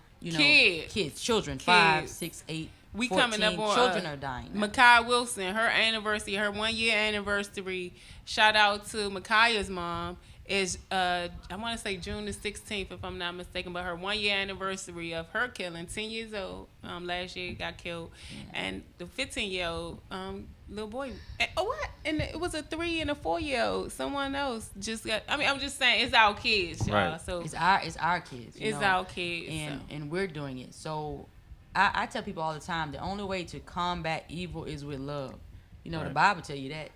[SPEAKER 6] Children, 5, 6, 8,
[SPEAKER 4] we
[SPEAKER 6] 14,
[SPEAKER 4] coming up on
[SPEAKER 6] children are dying now.
[SPEAKER 4] Makai Wilson, her anniversary, her 1 year anniversary. Shout out to Makaya's mom. Is I want to say June the 16th, if I'm not mistaken, but her 1 year anniversary of her killing, 10 years old. Last year got killed, and the 15-year-old little boy. What? And it was a 3 and a 4-year-old. Someone else just got. I mean, I'm just saying, it's our kids, y'all.
[SPEAKER 5] Right.
[SPEAKER 6] So it's our kids.
[SPEAKER 4] It's our kids,
[SPEAKER 6] and we're doing it. So I tell people all the time, the only way to combat evil is with love. The Bible tell you that.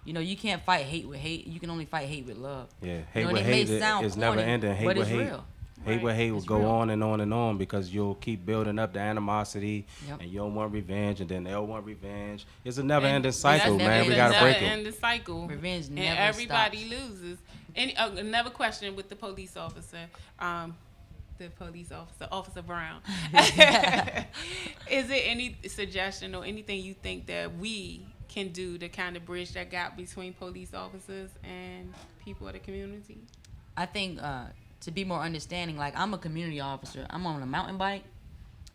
[SPEAKER 6] You can't fight hate with hate. You can only fight hate with love.
[SPEAKER 5] Yeah, hate with hate is never ending. Hate with hate.
[SPEAKER 6] Real.
[SPEAKER 5] Hate with hate will go on and on and on because you'll keep building up the animosity and you'll want revenge and then they'll want revenge. It's a never-ending cycle, man. We gotta break it.
[SPEAKER 4] Never-ending cycle.
[SPEAKER 6] Revenge never
[SPEAKER 4] and everybody
[SPEAKER 6] stops.
[SPEAKER 4] loses. Another question with the police officer. Officer Brown. Is there any suggestion or anything you think that we can do to kind of bridge that gap between police officers and people of the community?
[SPEAKER 6] I think to be more understanding, like I'm a community officer. I'm on a mountain bike.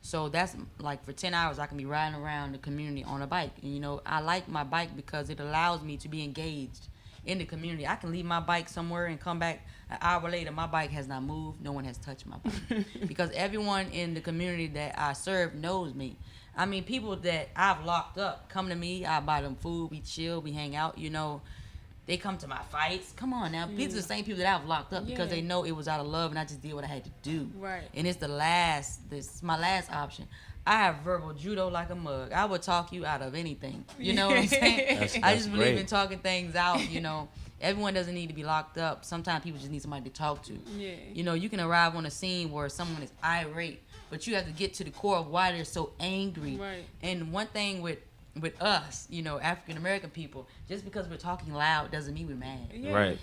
[SPEAKER 6] So that's like for 10 hours I can be riding around the community on a bike. And I like my bike because it allows me to be engaged in the community. I can leave my bike somewhere and come back an hour later. My bike has not moved. No one has touched my bike. Because everyone in the community that I serve knows me. I mean, people that I've locked up come to me. I buy them food. We chill. We hang out. They come to my fights. Come on now. These are the same people that I've locked up because they know it was out of love and I just did what I had to do.
[SPEAKER 4] Right.
[SPEAKER 6] And it's this is my last option. I have verbal judo like a mug. I would talk you out of anything. You know what I'm saying? I just believe in talking things out, Everyone doesn't need to be locked up. Sometimes people just need somebody to talk to.
[SPEAKER 4] Yeah.
[SPEAKER 6] You can arrive on a scene where someone is irate, but you have to get to the core of why they're so angry.
[SPEAKER 4] Right.
[SPEAKER 6] And one thing with us, African American people, just because we're talking loud doesn't mean we're mad.
[SPEAKER 4] Yeah.
[SPEAKER 5] Right.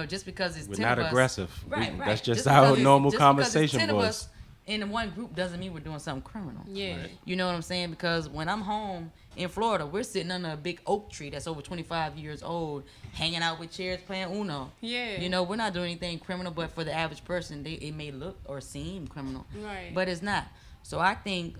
[SPEAKER 6] Just because it's
[SPEAKER 5] we're
[SPEAKER 6] 10
[SPEAKER 5] not
[SPEAKER 6] of us.
[SPEAKER 5] aggressive.
[SPEAKER 6] Right.
[SPEAKER 5] That's just
[SPEAKER 6] because
[SPEAKER 5] our
[SPEAKER 6] it's
[SPEAKER 5] normal
[SPEAKER 6] 10
[SPEAKER 5] conversation
[SPEAKER 6] of
[SPEAKER 5] was.
[SPEAKER 6] us in one group doesn't mean we're doing something criminal.
[SPEAKER 4] Yeah.
[SPEAKER 5] Right.
[SPEAKER 6] You know what I'm saying? Because when I'm home in Florida, we're sitting under a big oak tree that's over 25 years old, hanging out with chairs, playing Uno.
[SPEAKER 4] Yeah.
[SPEAKER 6] We're not doing anything criminal, but for the average person, it may look or seem criminal.
[SPEAKER 4] Right.
[SPEAKER 6] But it's not. So I think,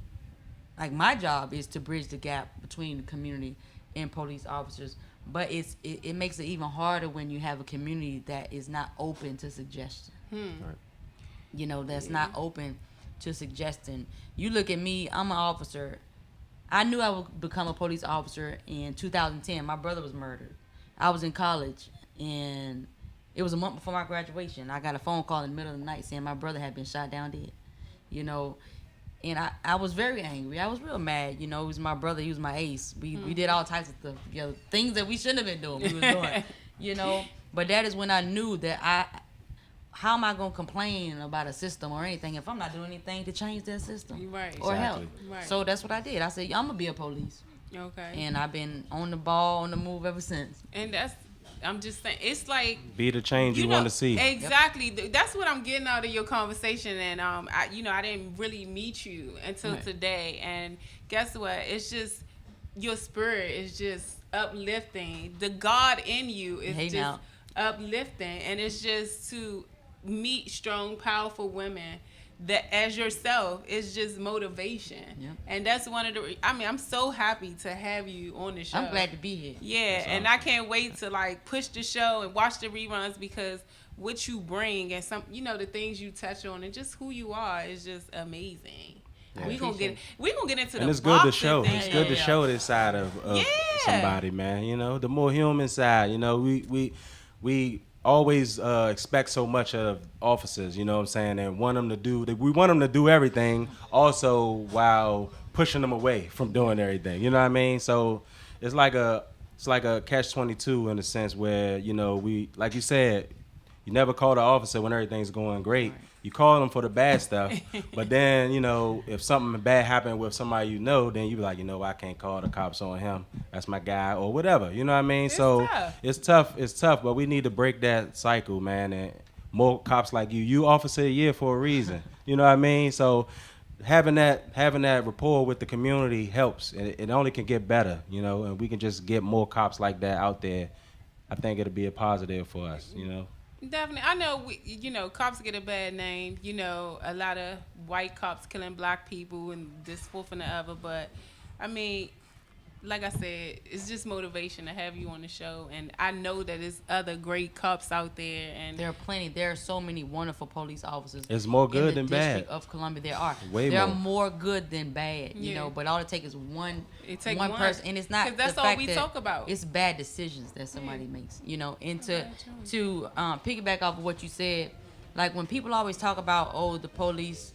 [SPEAKER 6] like, my job is to bridge the gap between the community and police officers. But it makes it even harder when you have a community that is not open to suggestion.
[SPEAKER 5] Right.
[SPEAKER 6] That's not open to suggesting. You look at me, I'm an officer. I knew I would become a police officer in 2010. My brother was murdered. I was in college, and it was a month before my graduation. I got a phone call in the middle of the night saying my brother had been shot down dead. And I was very angry. I was real mad. He was my brother. He was my ace. We did all types of stuff, things that we shouldn't have been doing. We was doing, But that is when I knew that how am I going to complain about a system or anything if I'm not doing anything to change that system?
[SPEAKER 4] Right.
[SPEAKER 6] Or help.
[SPEAKER 4] Right.
[SPEAKER 6] So that's what I did. I said, I'm going to be a police.
[SPEAKER 4] Okay.
[SPEAKER 6] And I've been on the ball, on the move ever since.
[SPEAKER 4] And I'm just saying, it's like
[SPEAKER 5] Be the change you want to see.
[SPEAKER 4] Exactly. That's what I'm getting out of your conversation. And I didn't really meet you until today. And guess what? It's just your spirit is just uplifting. The God in you is uplifting, and it's just to meet strong, powerful women that as yourself. It's just motivation.
[SPEAKER 6] Yep.
[SPEAKER 4] And that's one of the, I'm so happy to have you on the show.
[SPEAKER 6] I'm glad to be here.
[SPEAKER 4] Yeah, and I can't wait to like push the show and watch the reruns because what you bring and some, the things you touch on and just who you are is just amazing.
[SPEAKER 5] Yeah.
[SPEAKER 4] We gonna get into
[SPEAKER 5] and
[SPEAKER 4] the
[SPEAKER 5] it's good to
[SPEAKER 4] boxing
[SPEAKER 5] show.
[SPEAKER 4] thing.
[SPEAKER 5] It's good to show this side of somebody, man. The more human side. We always expect so much of officers. You know what I'm saying, and we want them to do everything, also while pushing them away from doing everything. You know what I mean? So it's like a catch-22 in a sense where we, like you said, you never call the officer when everything's going great. Right. You call them for the bad stuff, but then, if something bad happened with somebody then you be like, I can't call the cops on him. That's my guy or whatever. You know what I mean? It's tough. It's tough, but we need to break that cycle, man. And more cops like you officer of the year for a reason. You know what I mean? So having that rapport with the community helps. And it only can get better, and we can just get more cops like that out there. I think it'll be a positive for us,
[SPEAKER 4] Definitely. I know, cops get a bad name. A lot of white cops killing black people and this, forth, and the other. But, like I said, it's just motivation to have you on the show. And I know that there's other great cops out there. And
[SPEAKER 6] there are plenty. There are so many wonderful police officers.
[SPEAKER 5] It's more good than bad.
[SPEAKER 6] In the District of Columbia, there are. There are more good than bad, But all it takes is one person. And it's not
[SPEAKER 4] because that's
[SPEAKER 6] the
[SPEAKER 4] all
[SPEAKER 6] fact
[SPEAKER 4] we
[SPEAKER 6] that
[SPEAKER 4] talk about.
[SPEAKER 6] It's bad decisions that somebody makes, And to piggyback off of what you said, like when people always talk about, the police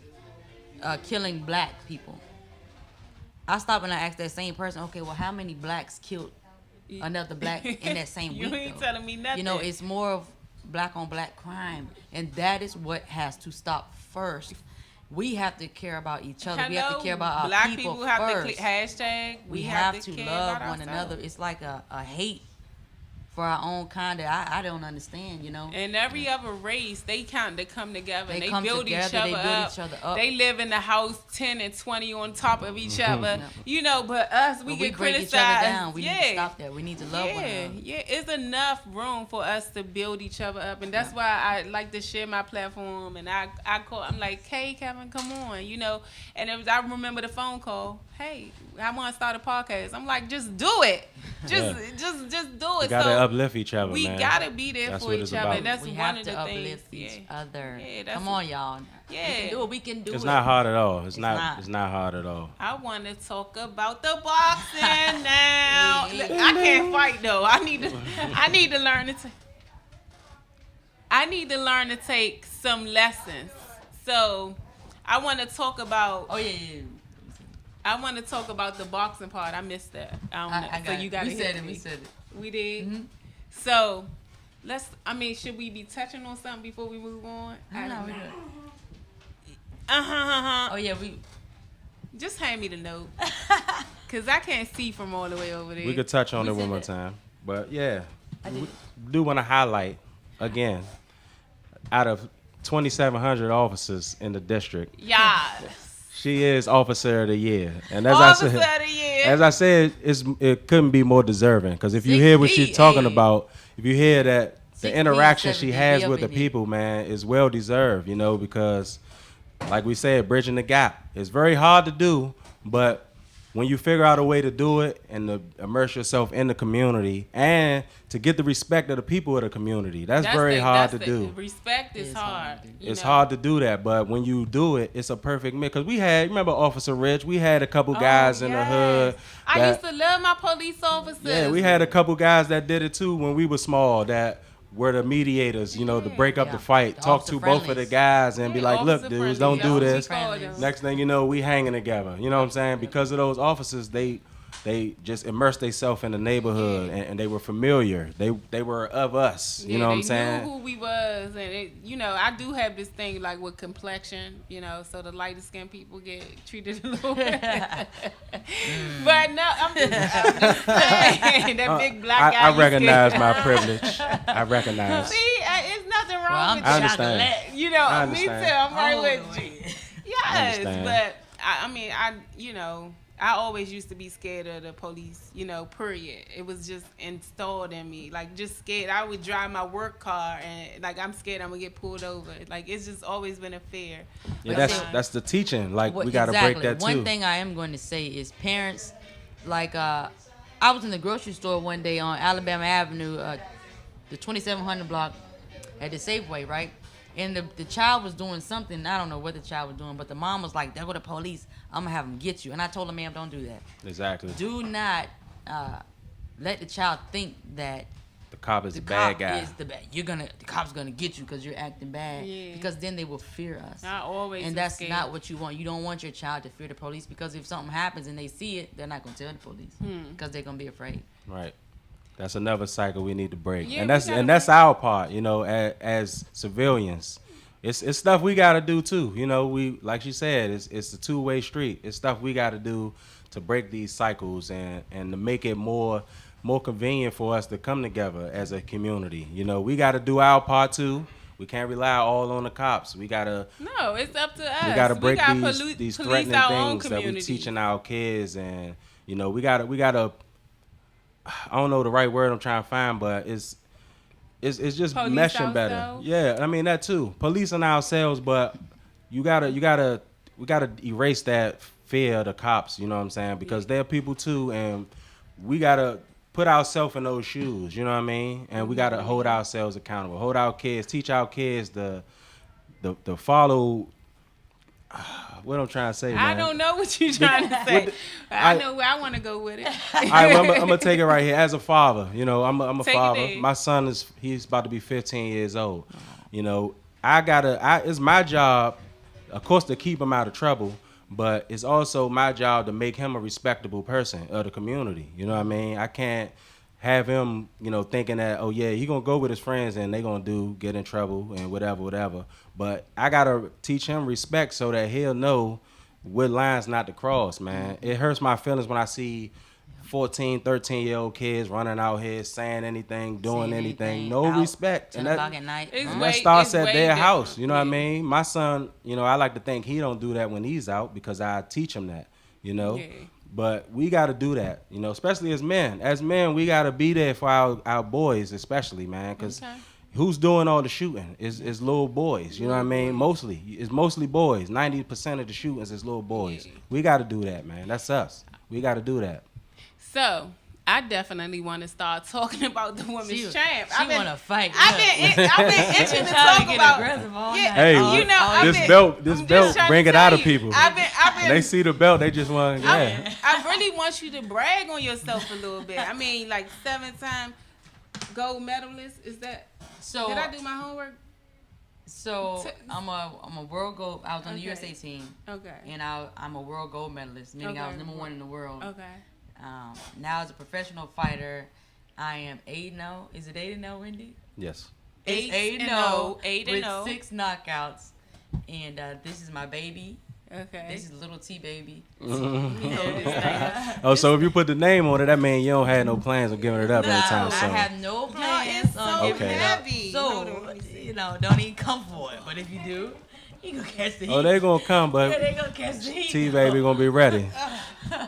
[SPEAKER 6] killing black people. I stop and I ask that same person, okay, well, how many blacks killed another black in that same week?
[SPEAKER 4] You ain't telling me nothing.
[SPEAKER 6] It's more of black on black crime, and that is what has to stop first. We have to care about each other. We have to care about our
[SPEAKER 4] black
[SPEAKER 6] people
[SPEAKER 4] have
[SPEAKER 6] first.
[SPEAKER 4] To hashtag.
[SPEAKER 6] We have to
[SPEAKER 4] care
[SPEAKER 6] love
[SPEAKER 4] about
[SPEAKER 6] one
[SPEAKER 4] ourselves.
[SPEAKER 6] another. It's like a hate for our own kind that I don't understand,
[SPEAKER 4] And every other race, they come together.
[SPEAKER 6] They
[SPEAKER 4] They
[SPEAKER 6] come
[SPEAKER 4] build
[SPEAKER 6] together,
[SPEAKER 4] each other
[SPEAKER 6] they build
[SPEAKER 4] up.
[SPEAKER 6] each other up.
[SPEAKER 4] They live in the house 10 and 20 on top of each other. But us, we get
[SPEAKER 6] break
[SPEAKER 4] criticized.
[SPEAKER 6] each other down. We need to stop that. We need to love one another.
[SPEAKER 4] Yeah, it's enough room for us to build each other up, and that's why I like to share my platform. And I'm like, hey, Kevin, come on, And I remember the phone call. Hey, I want to start a podcast. I'm like, just do it. Just do it.
[SPEAKER 5] We gotta uplift each other.
[SPEAKER 4] We gotta be there for each other. And that's
[SPEAKER 6] we
[SPEAKER 4] one
[SPEAKER 6] have
[SPEAKER 4] of
[SPEAKER 6] to
[SPEAKER 4] the
[SPEAKER 6] uplift
[SPEAKER 4] things.
[SPEAKER 6] each other.
[SPEAKER 4] Yeah,
[SPEAKER 6] come on, y'all.
[SPEAKER 4] Yeah,
[SPEAKER 6] we can do it. We can do it.
[SPEAKER 5] It's not hard at all. It's not hard at all.
[SPEAKER 4] I want to talk about the boxing now. I can't fight though. I need to learn to. I need to learn to take some lessons. So, I want to talk about.
[SPEAKER 6] Oh yeah.
[SPEAKER 4] I want to talk about the boxing part. I missed that. I so you got to hit me.
[SPEAKER 6] We said it.
[SPEAKER 4] We did.
[SPEAKER 6] Mm-hmm.
[SPEAKER 4] So, should we be touching on something before we move on?
[SPEAKER 6] I don't know.
[SPEAKER 4] Oh
[SPEAKER 6] yeah, we.
[SPEAKER 4] Just hand me the note, cause I can't see from all the way over there.
[SPEAKER 5] We could touch on it one more time, but yeah, we do want to highlight again. Out of 2,700 officers in the district, she is Officer of the Year, and as I said, it couldn't be more deserving. Because if you hear what she's talking about, if you hear that the interaction she has with the people, man, is well deserved. Because like we said, bridging the gap is very hard to do, but when you figure out a way to do it and to immerse yourself in the community and to get the respect of the people of the community, that's very hard to do.
[SPEAKER 4] Respect is hard.
[SPEAKER 5] It's hard to do that, but when you do it, it's a perfect mix. Because remember Officer Rich? We had a couple guys in the hood.
[SPEAKER 4] I used to love my police officers.
[SPEAKER 5] Yeah, we had a couple guys that did it too when we were small that were the mediators, to break up the fight, talk to both of the guys and be like, look, dudes, don't do this. Next thing you know, we hanging together. You know what I'm saying? Because of those officers, they just immersed themselves in the neighborhood and they were familiar. They were of us. You know what I'm saying?
[SPEAKER 4] They knew who we was. And, I do have this thing like with complexion, so the lighter skinned people get treated a little bit. But no, I'm just saying. That big black guy.
[SPEAKER 5] I recognize my privilege. I recognize.
[SPEAKER 4] See, it's nothing wrong with
[SPEAKER 5] I understand.
[SPEAKER 4] Me too. I'm right with you. Yes, but I I always used to be scared of the police, period. It was just installed in me, like just scared. I would drive my work car and like I'm scared I'm gonna get pulled over. Like it's just always been a fear.
[SPEAKER 5] Yeah, that's the teaching. Like we got to break that too.
[SPEAKER 6] One thing I am going to say is parents, like I was in the grocery store one day on Alabama Avenue, the 2700 block at the Safeway, right? And the child was doing something. I don't know what the child was doing, but the mom was like, "There go the police. I'm gonna have them get you." And I told her, "Ma'am, don't do that.
[SPEAKER 5] Exactly.
[SPEAKER 6] Do not let the child think that
[SPEAKER 5] the cop is
[SPEAKER 6] the
[SPEAKER 5] bad
[SPEAKER 6] cop
[SPEAKER 5] guy.
[SPEAKER 6] is the bad. The cop's gonna get you because you're acting bad.
[SPEAKER 4] Yeah.
[SPEAKER 6] Because then they will fear us.
[SPEAKER 4] I always
[SPEAKER 6] and
[SPEAKER 4] was
[SPEAKER 6] that's
[SPEAKER 4] scared.
[SPEAKER 6] not what you want. You don't want your child to fear the police because if something happens and they see it, they're not gonna tell the police because they're gonna be afraid.
[SPEAKER 5] Right. That's another cycle we need to break,
[SPEAKER 4] Yeah,
[SPEAKER 5] and that's our part. As civilians, it's stuff we got to do too. We like she said, it's a two-way street. It's stuff we got to do to break these cycles and to make it more convenient for us to come together as a community. We got to do our part too. We can't rely all on the cops. We gotta.
[SPEAKER 4] No, it's up to us.
[SPEAKER 5] We gotta break these
[SPEAKER 4] police
[SPEAKER 5] threatening
[SPEAKER 4] our own
[SPEAKER 5] things that we
[SPEAKER 4] community.
[SPEAKER 5] teaching our kids, and we gotta. I don't know the right word I'm trying to find, but it's just
[SPEAKER 4] Police
[SPEAKER 5] meshing better.
[SPEAKER 4] ourselves?
[SPEAKER 5] Yeah, I mean that too. Policing ourselves, but we gotta erase that fear of the cops. You know what I'm saying? Because they're people too, and we gotta put ourselves in those shoes. You know what I mean? And we gotta hold ourselves accountable. Hold our kids, teach our kids the follow. What I'm trying to say, man.
[SPEAKER 4] I don't know what you're trying to say. I know where I want to go with it.
[SPEAKER 5] All right, well, I'm gonna take it right here. As a father, I'm a
[SPEAKER 4] Take it
[SPEAKER 5] father.
[SPEAKER 4] in.
[SPEAKER 5] My son he's about to be 15 years old. It's my job, of course, to keep him out of trouble, but it's also my job to make him a respectable person of the community. You know what I mean? I can't have him, thinking that, oh yeah, he gonna go with his friends and they gonna get in trouble and whatever. But I gotta teach him respect so that he'll know what lines not to cross, man. It hurts my feelings when I see 14, 13-year-old kids running out here saying anything, doing anything, no
[SPEAKER 6] out
[SPEAKER 5] respect.
[SPEAKER 6] 10 o'clock at night.
[SPEAKER 4] It's
[SPEAKER 5] That starts
[SPEAKER 4] it's
[SPEAKER 5] at
[SPEAKER 4] way
[SPEAKER 5] their
[SPEAKER 4] different.
[SPEAKER 5] house. You know what I
[SPEAKER 4] Yeah.
[SPEAKER 5] mean? My son, I like to think he don't do that when he's out because I teach him that,
[SPEAKER 4] Yeah.
[SPEAKER 5] But we got to do that, especially as men. As men, we got to be there for our boys, especially, man, because who's doing all the shooting is little boys. You know what I mean? It's mostly boys. 90% of the shootings is little boys.
[SPEAKER 4] Yeah.
[SPEAKER 5] We got to do that, man. That's us. We got to do that.
[SPEAKER 4] So I definitely want to start talking about the women's champ.
[SPEAKER 6] She want to fight.
[SPEAKER 4] I've been itching to talk about. Yeah,
[SPEAKER 5] Hey,
[SPEAKER 4] I've
[SPEAKER 5] this
[SPEAKER 4] been-
[SPEAKER 5] belt
[SPEAKER 4] I'm just trying
[SPEAKER 5] bring
[SPEAKER 4] to
[SPEAKER 5] it out
[SPEAKER 4] tell
[SPEAKER 5] of
[SPEAKER 4] you,
[SPEAKER 5] people.
[SPEAKER 4] I've been.
[SPEAKER 5] When they see the belt, they just want, yeah.
[SPEAKER 4] I really want you to brag on yourself a little bit. I mean, like 7-time gold medalist. Is that?
[SPEAKER 6] So
[SPEAKER 4] Did I do my homework?
[SPEAKER 6] So I'm a world gold. I was on the
[SPEAKER 4] Okay.
[SPEAKER 6] USA team,
[SPEAKER 4] Okay.
[SPEAKER 6] and I'm a world gold medalist, meaning I was
[SPEAKER 4] Okay.
[SPEAKER 6] number 1 in the world.
[SPEAKER 4] Okay.
[SPEAKER 6] Now as a professional fighter, I am 8-0. Is it 8-0, Wendy?
[SPEAKER 5] Yes.
[SPEAKER 6] It's
[SPEAKER 4] 8-0,
[SPEAKER 6] 8-0
[SPEAKER 4] 8-0.
[SPEAKER 6] with 6 knockouts, and this is my baby.
[SPEAKER 4] Okay.
[SPEAKER 6] This is little T baby.
[SPEAKER 5] Oh, so if you put the name on it, that means you don't have no plans of giving it up anytime
[SPEAKER 6] I
[SPEAKER 5] soon.
[SPEAKER 6] have no plans
[SPEAKER 4] it's so
[SPEAKER 6] on giving it up.
[SPEAKER 4] heavy.
[SPEAKER 6] So
[SPEAKER 4] Hold on, let me see.
[SPEAKER 6] don't even come for it. But if you do, you gonna catch the heat.
[SPEAKER 5] Oh, they gonna come,
[SPEAKER 6] yeah,
[SPEAKER 5] but
[SPEAKER 6] they gonna catch the heat.
[SPEAKER 5] T-Baby gonna be ready.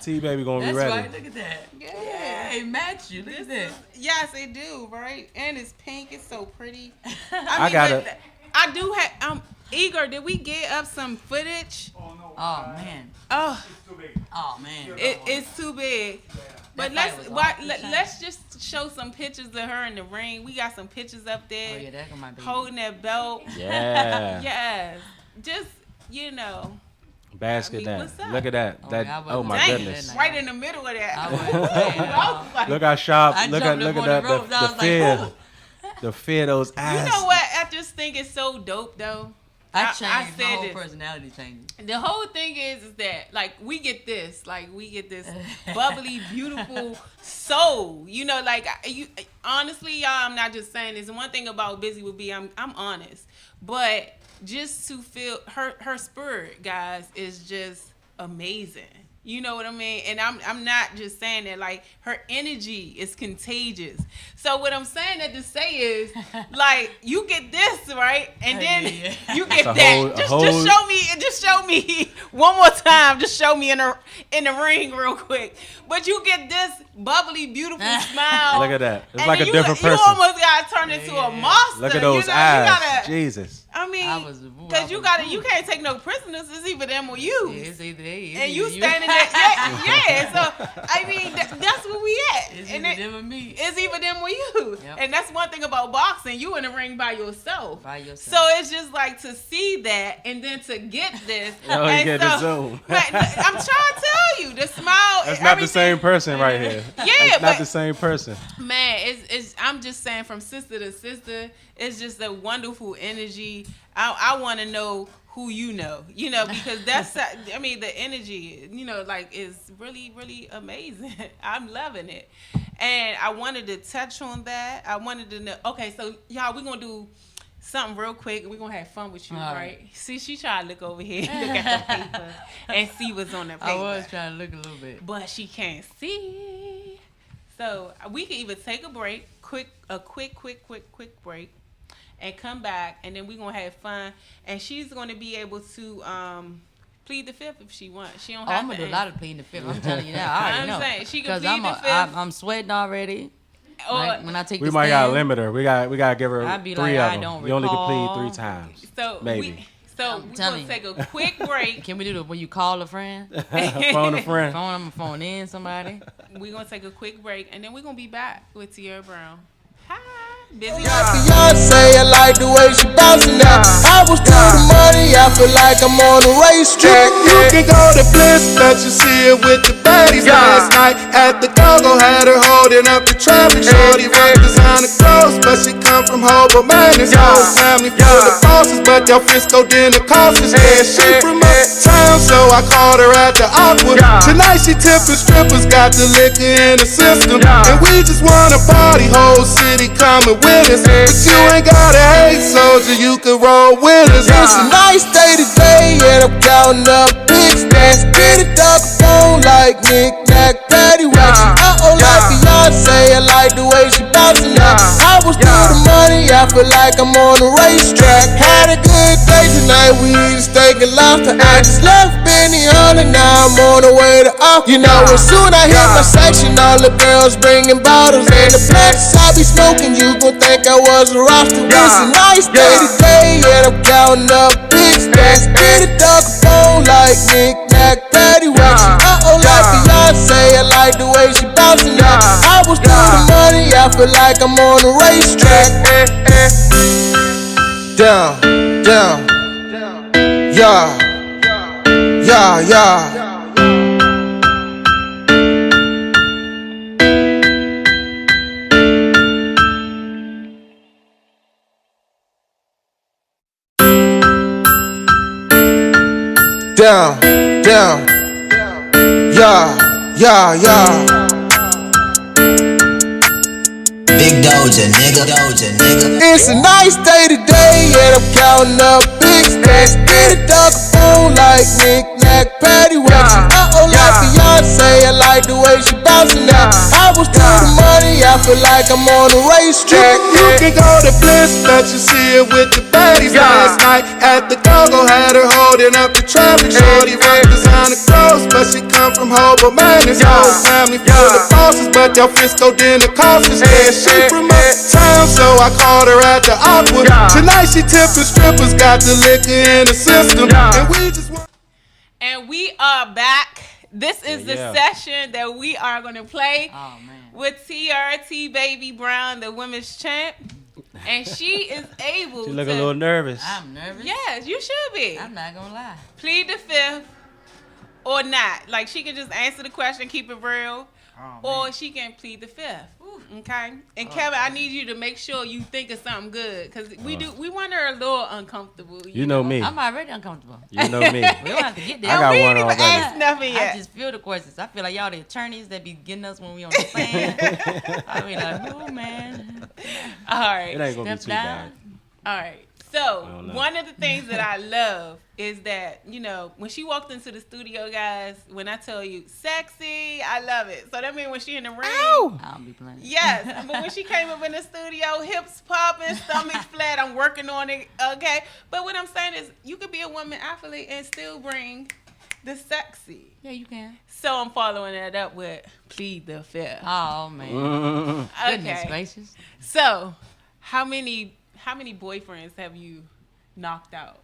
[SPEAKER 5] T-Baby gonna be
[SPEAKER 6] That's
[SPEAKER 5] ready.
[SPEAKER 6] right. Look at that. Yeah, it match you. Look at that.
[SPEAKER 4] Yes, it do, right? And it's pink. It's so pretty.
[SPEAKER 5] I gotta-
[SPEAKER 4] but I do have. Igor, did we get up some footage?
[SPEAKER 6] Oh man.
[SPEAKER 4] Oh,
[SPEAKER 6] Oh man.
[SPEAKER 4] it's too big. But
[SPEAKER 6] That fight was off the chain.
[SPEAKER 4] let's just show some pictures of her in the ring. We got some pictures up there.
[SPEAKER 6] Oh yeah, that's my baby.
[SPEAKER 4] Holding that belt.
[SPEAKER 5] Yeah.
[SPEAKER 4] Yes. Just,
[SPEAKER 5] Basket
[SPEAKER 4] I mean,
[SPEAKER 5] that.
[SPEAKER 4] what's up?
[SPEAKER 5] Look at that.
[SPEAKER 6] Oh,
[SPEAKER 5] That.
[SPEAKER 6] yeah, I
[SPEAKER 5] Oh
[SPEAKER 6] wasn't
[SPEAKER 5] my
[SPEAKER 6] saying
[SPEAKER 5] goodness.
[SPEAKER 6] that.
[SPEAKER 4] right in the middle of that.
[SPEAKER 6] I wasn't saying that.
[SPEAKER 4] I was like,
[SPEAKER 5] Look how sharp.
[SPEAKER 6] I
[SPEAKER 5] Look
[SPEAKER 6] jumped
[SPEAKER 5] at
[SPEAKER 6] up on
[SPEAKER 5] that.
[SPEAKER 6] the ropes. I
[SPEAKER 5] The
[SPEAKER 6] was like,
[SPEAKER 5] fear.
[SPEAKER 6] "Ooh."
[SPEAKER 5] The fear. Those eyes.
[SPEAKER 4] you know what? I just think it's so dope, though.
[SPEAKER 6] I
[SPEAKER 4] I
[SPEAKER 6] changed. My
[SPEAKER 4] said
[SPEAKER 6] whole
[SPEAKER 4] it.
[SPEAKER 6] personality changed.
[SPEAKER 4] The whole thing is that like we get this bubbly, beautiful soul. Honestly, y'all, I'm not just saying this. And one thing about Buzy With B, I'm honest, but just to feel her spirit, guys, is just amazing. You know what I mean? And I'm not just saying that. Like, her energy is contagious. So what I'm saying that to say is, like, you get this, right? And then you get that. Just show me one more time. Just show me in the ring real quick. But you get this bubbly, beautiful smile.
[SPEAKER 5] Look at that. It's
[SPEAKER 4] and
[SPEAKER 5] like a different person.
[SPEAKER 4] You almost got turned into a monster.
[SPEAKER 5] Look at those eyes. Jesus.
[SPEAKER 4] I mean, because you can't take no prisoners. It's either them or you.
[SPEAKER 6] Yeah, it's either they.
[SPEAKER 4] And you standing there. Yeah. So, I mean, that's where we at.
[SPEAKER 6] It's either them or me.
[SPEAKER 4] It's either them or you. Yep. And that's one thing about boxing. You in the ring by yourself. So it's just like to see that and then to get this.
[SPEAKER 5] The Zoom.
[SPEAKER 4] I'm trying to tell you, the smile.
[SPEAKER 5] That's not the same person right here.
[SPEAKER 4] Yeah,
[SPEAKER 5] it's not the same person.
[SPEAKER 4] Man, it's I'm just saying, from sister to sister, it's just a wonderful energy. I want to know who you know, because that's, I mean, the energy, like, is really, really amazing. I'm loving it. And I wanted to touch on that. I wanted to know, okay, so y'all, we're going to do something real quick. We're going to have fun with you, right? See, she tried to look over here, look at the paper, and see what's on the paper.
[SPEAKER 6] I was trying to look a little bit.
[SPEAKER 4] But she can't see. So we can either take a break, a quick break, and come back, and then we're going to have fun. And she's going to be able to plead the fifth if she wants. She don't have
[SPEAKER 6] I'm going to do a lot of pleading the fifth. I'm telling you now. I already know.
[SPEAKER 4] Saying, she can plead the fifth.
[SPEAKER 6] I'm sweating already. Like, when I take
[SPEAKER 5] we might got to limit her. We got to give her 3
[SPEAKER 6] like,
[SPEAKER 5] of them. You only can plead 3 times.
[SPEAKER 4] So
[SPEAKER 5] maybe.
[SPEAKER 4] We're going to take a quick break.
[SPEAKER 6] Can we do when you call a friend?
[SPEAKER 5] Phone a friend.
[SPEAKER 6] Phone in somebody.
[SPEAKER 4] We're going to take a quick break, and then we're going to be back with Tierra Brown. Hi. Busy.
[SPEAKER 1] Beyonce, I like the way she bouncing now. I was to the money, I feel like I'm on the racetrack.
[SPEAKER 3] You can go to Bliss, bet you see it with the baddies. Last night at the go-go, had her holding up the traffic. Shorty rock designer clothes, but she come from Hobo Man. This whole family full of bosses, but y'all Frisco dinner costs us. Yeah, she from uptown, so I called her at the Aqua. Tonight she tipping strippers, got the liquor in the system, and we just wanna party, whole city coming with us. But you ain't gotta hate, soldier, you can roll with us.
[SPEAKER 1] It's a nice day today, and I'm counting up big stacks. Get it up phone like knick-knack, paddywhack. Like Beyonce, I like the way she bouncing now. I was through the money, I feel like I'm on the racetrack. Had a good day tonight, we eat steak and lobster. I just left Benihana, now I'm on the way to off. As soon I hit my section, all the girls bringing bottles. And the blacks I be smoking, you gon' think I was a roster. It's a nice day today, and I'm counting up big stacks. Get it up phone like knick-knack, paddywhack. Like Beyonce, I like the way she bouncing now. I was through the money, I feel like I'm on the racetrack. Down, yeah. Down, yeah.
[SPEAKER 2] Big Doja, nigga.
[SPEAKER 1] It's a nice day today, and I'm counting up big stacks. Get it up phone like knick-knack, paddywhack. Like Beyonce, I like the way she bouncing now. I was through the money, I feel like I'm on the racetrack.
[SPEAKER 3] You can go to Bliss, bet you see it with the baddies. Last night at the go-go, had her holding up the traffic. Shorty rock designer clothes, but she come from Hobo Man. This whole family full of bosses, but y'all Frisco dinner costs us. Yeah, she from uptown, so I called her at the Aqua. Tonight she tipping strippers, got the liquor in the system, and we just want.
[SPEAKER 4] And we are back. This is the session that we are going to play with TRT Baby Brown, the women's champ. And she is able to...
[SPEAKER 5] She look a little nervous.
[SPEAKER 6] I'm nervous.
[SPEAKER 4] Yes, you should be.
[SPEAKER 6] I'm not going to lie.
[SPEAKER 4] Plead the fifth or not. Like, she can just answer the question, keep it real. Or she can plead the fifth. Okay? And Kevin, I need you to make sure you think of something good. Because we want her a little uncomfortable.
[SPEAKER 5] You know me.
[SPEAKER 6] I'm already uncomfortable.
[SPEAKER 5] You know me.
[SPEAKER 6] We don't have to get there.
[SPEAKER 5] I got
[SPEAKER 4] we
[SPEAKER 5] one
[SPEAKER 4] ain't even
[SPEAKER 5] already.
[SPEAKER 4] asked nothing yet.
[SPEAKER 6] I just feel the questions. I feel like y'all the attorneys that be getting us when we on the stand. I be like, oh, man.
[SPEAKER 4] All right.
[SPEAKER 5] It ain't going to be too bad.
[SPEAKER 4] All right. So one of the things that I love is that, you know, when she walked into the studio, guys, when I tell you sexy, I love it. So that means when she in the ring,
[SPEAKER 6] I'll be playing.
[SPEAKER 4] yes. But when she came up in the studio, hips popping, stomach flat, I'm working on it. Okay. But what I'm saying is, you could be a woman athlete and still bring the sexy.
[SPEAKER 6] Yeah, you can.
[SPEAKER 4] So I'm following that up with plead the fifth.
[SPEAKER 6] Oh man. Goodness gracious.
[SPEAKER 4] So, how many boyfriends have you knocked out?